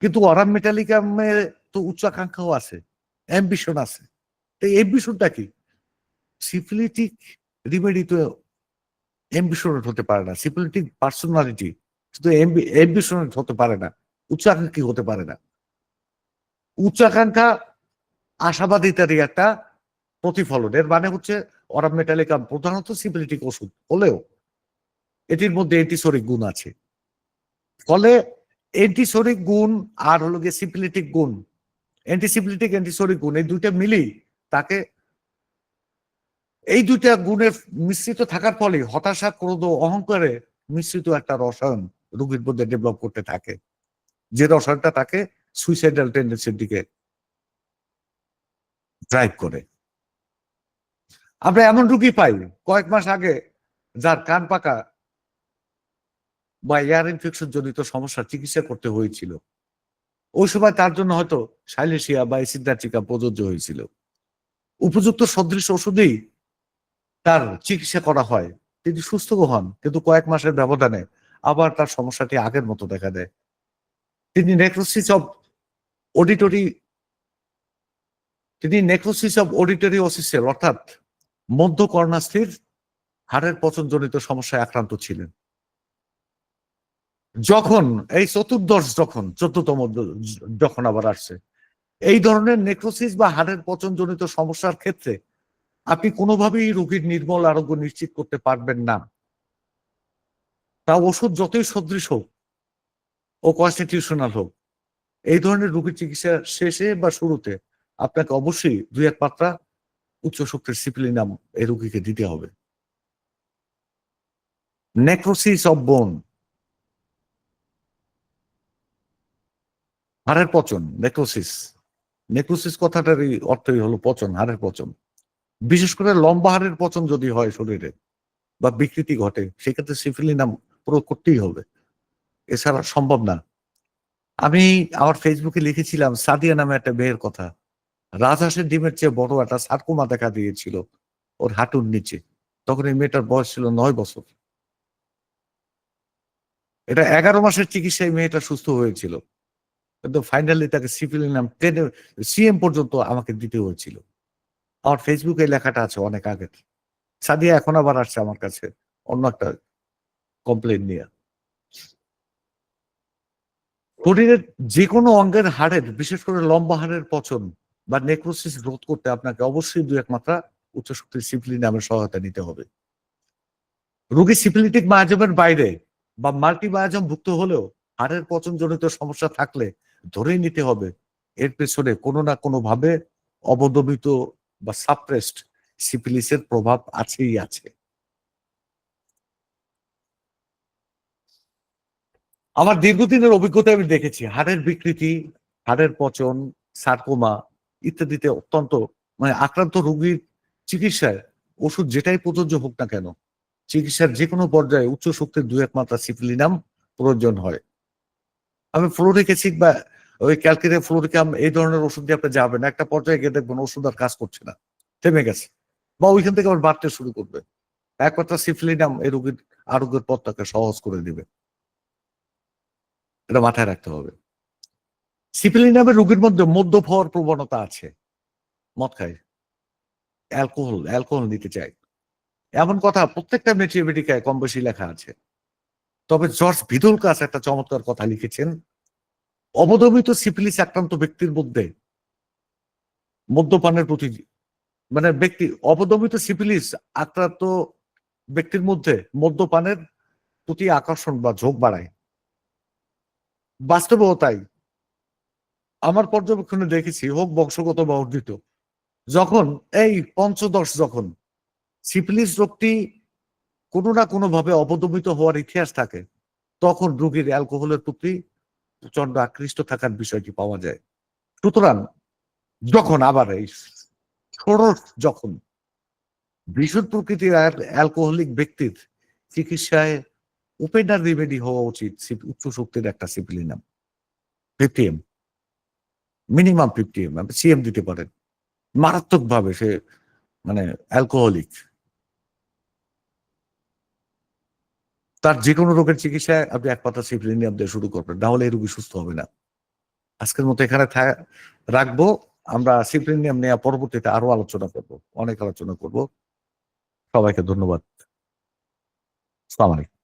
কিন্তু অরাম মেটালিকামে তো উচ্চাকাঙ্ক্ষাও আছে, অ্যাম্বিশন আছে। এই অ্যাম্বিশনটা কি? সিফিলিটিক রিমেডি তো অ্যাম্বিশনেট হতে পারে না, সিফিলিটিক পার্সোনালিটি শুধু অ্যাম্বিশনেট হতে পারে না, উচ্চাকাঙ্ক্ষী হতে পারে না। উচ্চাকাঙ্ক্ষা আশাবাদিতারই একটা প্রতিফলন। এর মানে হচ্ছে অরাম মেটালিকাম প্রধানত সিফিলিটিক ওষুধ হলেও এটির মধ্যে অ্যান্টিসরিক গুণ আছে। ফলে অ্যান্টিসরিক গুণ আর হলো গিয়ে সিপিলিটিক গুণ, অ্যান্টিসিপিলিটিক অ্যান্টিসরিক গুণ, এই দুইটা মিলেই তাকে, এই দুইটা গুণের মিশ্রিত থাকার ফলে হতাশা, ক্রোধ, অহংকারে মিশ্রিত একটা রসায়ন রোগীর মধ্যে ডেভেলপ করতে থাকে, যে রসায়নটা তাকে সুইসাইডাল টেন্ডেন্সির দিকে ড্রাইভ করে। আমরা এমন রুগী পাই কয়েক মাস আগে, যার কান পাকা বা এয়ার ইনফেকশন জনিত সমস্যার চিকিৎসা করতে হয়েছিল। ওই সময় তার জন্য হয়তো সাইলেশিয়া বা এসিডার্জিকা প্রযোজ্য হয়েছিল। উপযুক্ত সদৃশ ওষুধেই তার চিকিৎসা করা হয়, তিনি সুস্থ হন, কিন্তু কয়েক মাসের ব্যবধানে আবার তার সমস্যাটি আগের মতো দেখা দেয়। তিনি নেক্রোসিস অফ অডিটরি ওসিসের অর্থাৎ মধ্যকর্ণাস্থির হাড়ের পচনজনিত সমস্যায় আক্রান্ত ছিলেন। যখন এই চতুর্দশ যখন 14তম যখন আবার আসছে, এই ধরনের নেক্রোসিস বা হাড়ের পচনজনিত সমস্যার ক্ষেত্রে আপনি কোনোভাবেই রোগীর নির্মল আরোগ্য নিশ্চিত করতে পারবেন না। তা ওষুধ যতই সদৃশ হোক ও কনস্টিটিউশনাল হোক, এই ধরনের রোগীর চিকিৎসা শেষে বা শুরুতে আপনাকে অবশ্যই 2-1 মাত্রা উচ্চ শক্তির সিপিলিনাম এই রোগীকে দিতে হবে। নেক্রোসিস অফ বোন, হাড়ের পচন, নেক্রোসিস কথাটারই অর্থই হলো পচন, হাড়ের পচন। বিশেষ করে লম্বা হাড়ের পচন যদি হয় শরীরে বা বিকৃতি ঘটে, সেক্ষেত্রে সিফিলিনাম প্রয়োগ করতেই হবে, এছাড়া সম্ভব না। আমি আমার ফেসবুকে লিখেছিলাম সাদিয়া নামে একটা মেয়ের কথা। রাজহাঁসের ডিমের চেয়ে বড় একটা সার্কোমা দেখা দিয়েছিল ওর হাঁটুর নিচে। তখন এই মেয়েটার বয়স ছিল 9 বছর। এটা 11 মাসের চিকিৎসায় মেয়েটা সুস্থ হয়েছিল, কিন্তু ফাইনালি তাকে সিফিলিনাম 10 সিএম পর্যন্ত আমাকে দিতে হয়েছিল। আমার ফেসবুকে লেখাটা আছে অনেক আগের। সাদিয়া এখন আবার আসছে আমার কাছে অন্য একটা কমপ্লেন নিয়ে। শরীরের যে কোনো অঙ্গের হাড়ের, বিশেষ করে লম্বা হাড়ের পচন বা নেক্রোসিস রোধ করতে আপনাকে অবশ্যই 2-1 মাত্রা উচ্চ শক্তির সিফিলিনামের সহায়তা নিতে হবে। রোগী সিফিলিটিক মায়াজমের বাইরে বা মাল্টি মায়াজম ভুক্ত হলেও হাড়ের পচনজনিত সমস্যা থাকলে ধরেই নিতে হবে এর পেছনে কোনো না কোনো ভাবে অবদমিত বা সাপ্রেসড সিফিলিসের প্রভাব আছেই আছে। আমার দীর্ঘদিনের অভিজ্ঞতায় আমি দেখেছি হাড়ের বিকৃতি, হাড়ের পচন, সার্কোমা ইত্যাদিতে অত্যন্ত আক্রান্ত রোগীর চিকিৎসায় ওষুধ যেটাই প্রযোজ্য হোক না কেন, চিকিৎসার যেকোনো পর্যায়ে উচ্চ শক্তির 2-1 মাত্রা সিফিলিনাম প্রয়োজন হয়। আমি ফ্লোরিক অ্যাসিড বা ওই ক্যালকেরিয়া ফ্লোরিকাম এই ধরনের ওষুধ দিয়ে আপনি যাবেন, একটা পর্যায়ে গিয়ে দেখবেন ওষুধ আর কাজ করছে না, থেমে গেছে বা ওইখান থেকে আবার বাড়তে শুরু করবে। এক মাত্রা সিফিলিনাম এই রোগীর আরোগ্যের পথটাকে সহজ করে দিবে, এটা মাথায় রাখতে হবে। সিপিলিনামের রোগীর মধ্যে মদ্যপ হওয়ার প্রবণতা আছে, মদ খায়, অ্যালকোহল নিতে চায়, এমন কথা প্রত্যেকটা মেটিয়ামেটিকায় কম বেশি লেখা আছে। তবে জর্জ ভিদুলকাস একটা চমৎকার কথা লিখেছেন, অবদমিত সিফিলিস আক্রান্ত ব্যক্তির মধ্যে মদ্যপানের প্রতি অবদমিত সিফিলিস আক্রান্ত ব্যক্তির মধ্যে মদ্যপানের প্রতি আকর্ষণ বা ঝোঁক বাড়ায়। বাস্তবেও তাই। আমার পর্যবেক্ষণে দেখেছি, হোক বংশগত বা অর্জিত, যখন এই পঞ্চদশ যখন সিফিলিস রোগটি কোনো না কোনো ভাবে অবদমিত হওয়ার ইতিহাস থাকে, তখন রোগীর অ্যালকোহলের প্রতি প্রচন্ড আকৃষ্ট থাকার বিষয়টি পাওয়া যায়। সুতরাং যখন আবার এই ষোড়শ যখন ভীষণ প্রকৃতির অ্যালকোহলিক ব্যক্তির চিকিৎসায় ওপেনার রেমেডি হওয়া উচিত উচ্চ শক্তির একটা সিপিলিনাম 50 মিনিমাম 50 সিএম দিতে পারেন। মারাত্মকভাবে সে অ্যালকোহলিক, তার যে কোনো রোগের চিকিৎসায় আপনি এক পাতা সিপিলিনাম দিয়ে শুরু করবেন, না হলে এই রোগী সুস্থ হবে না। আজকের মতো এখানে রাখবো। আমরা সিপিলিনাম নিয়ে পরবর্তীতে আরো আলোচনা করব, অনেক আলোচনা করব। সবাইকে ধন্যবাদ। আসসালামু আলাইকুম।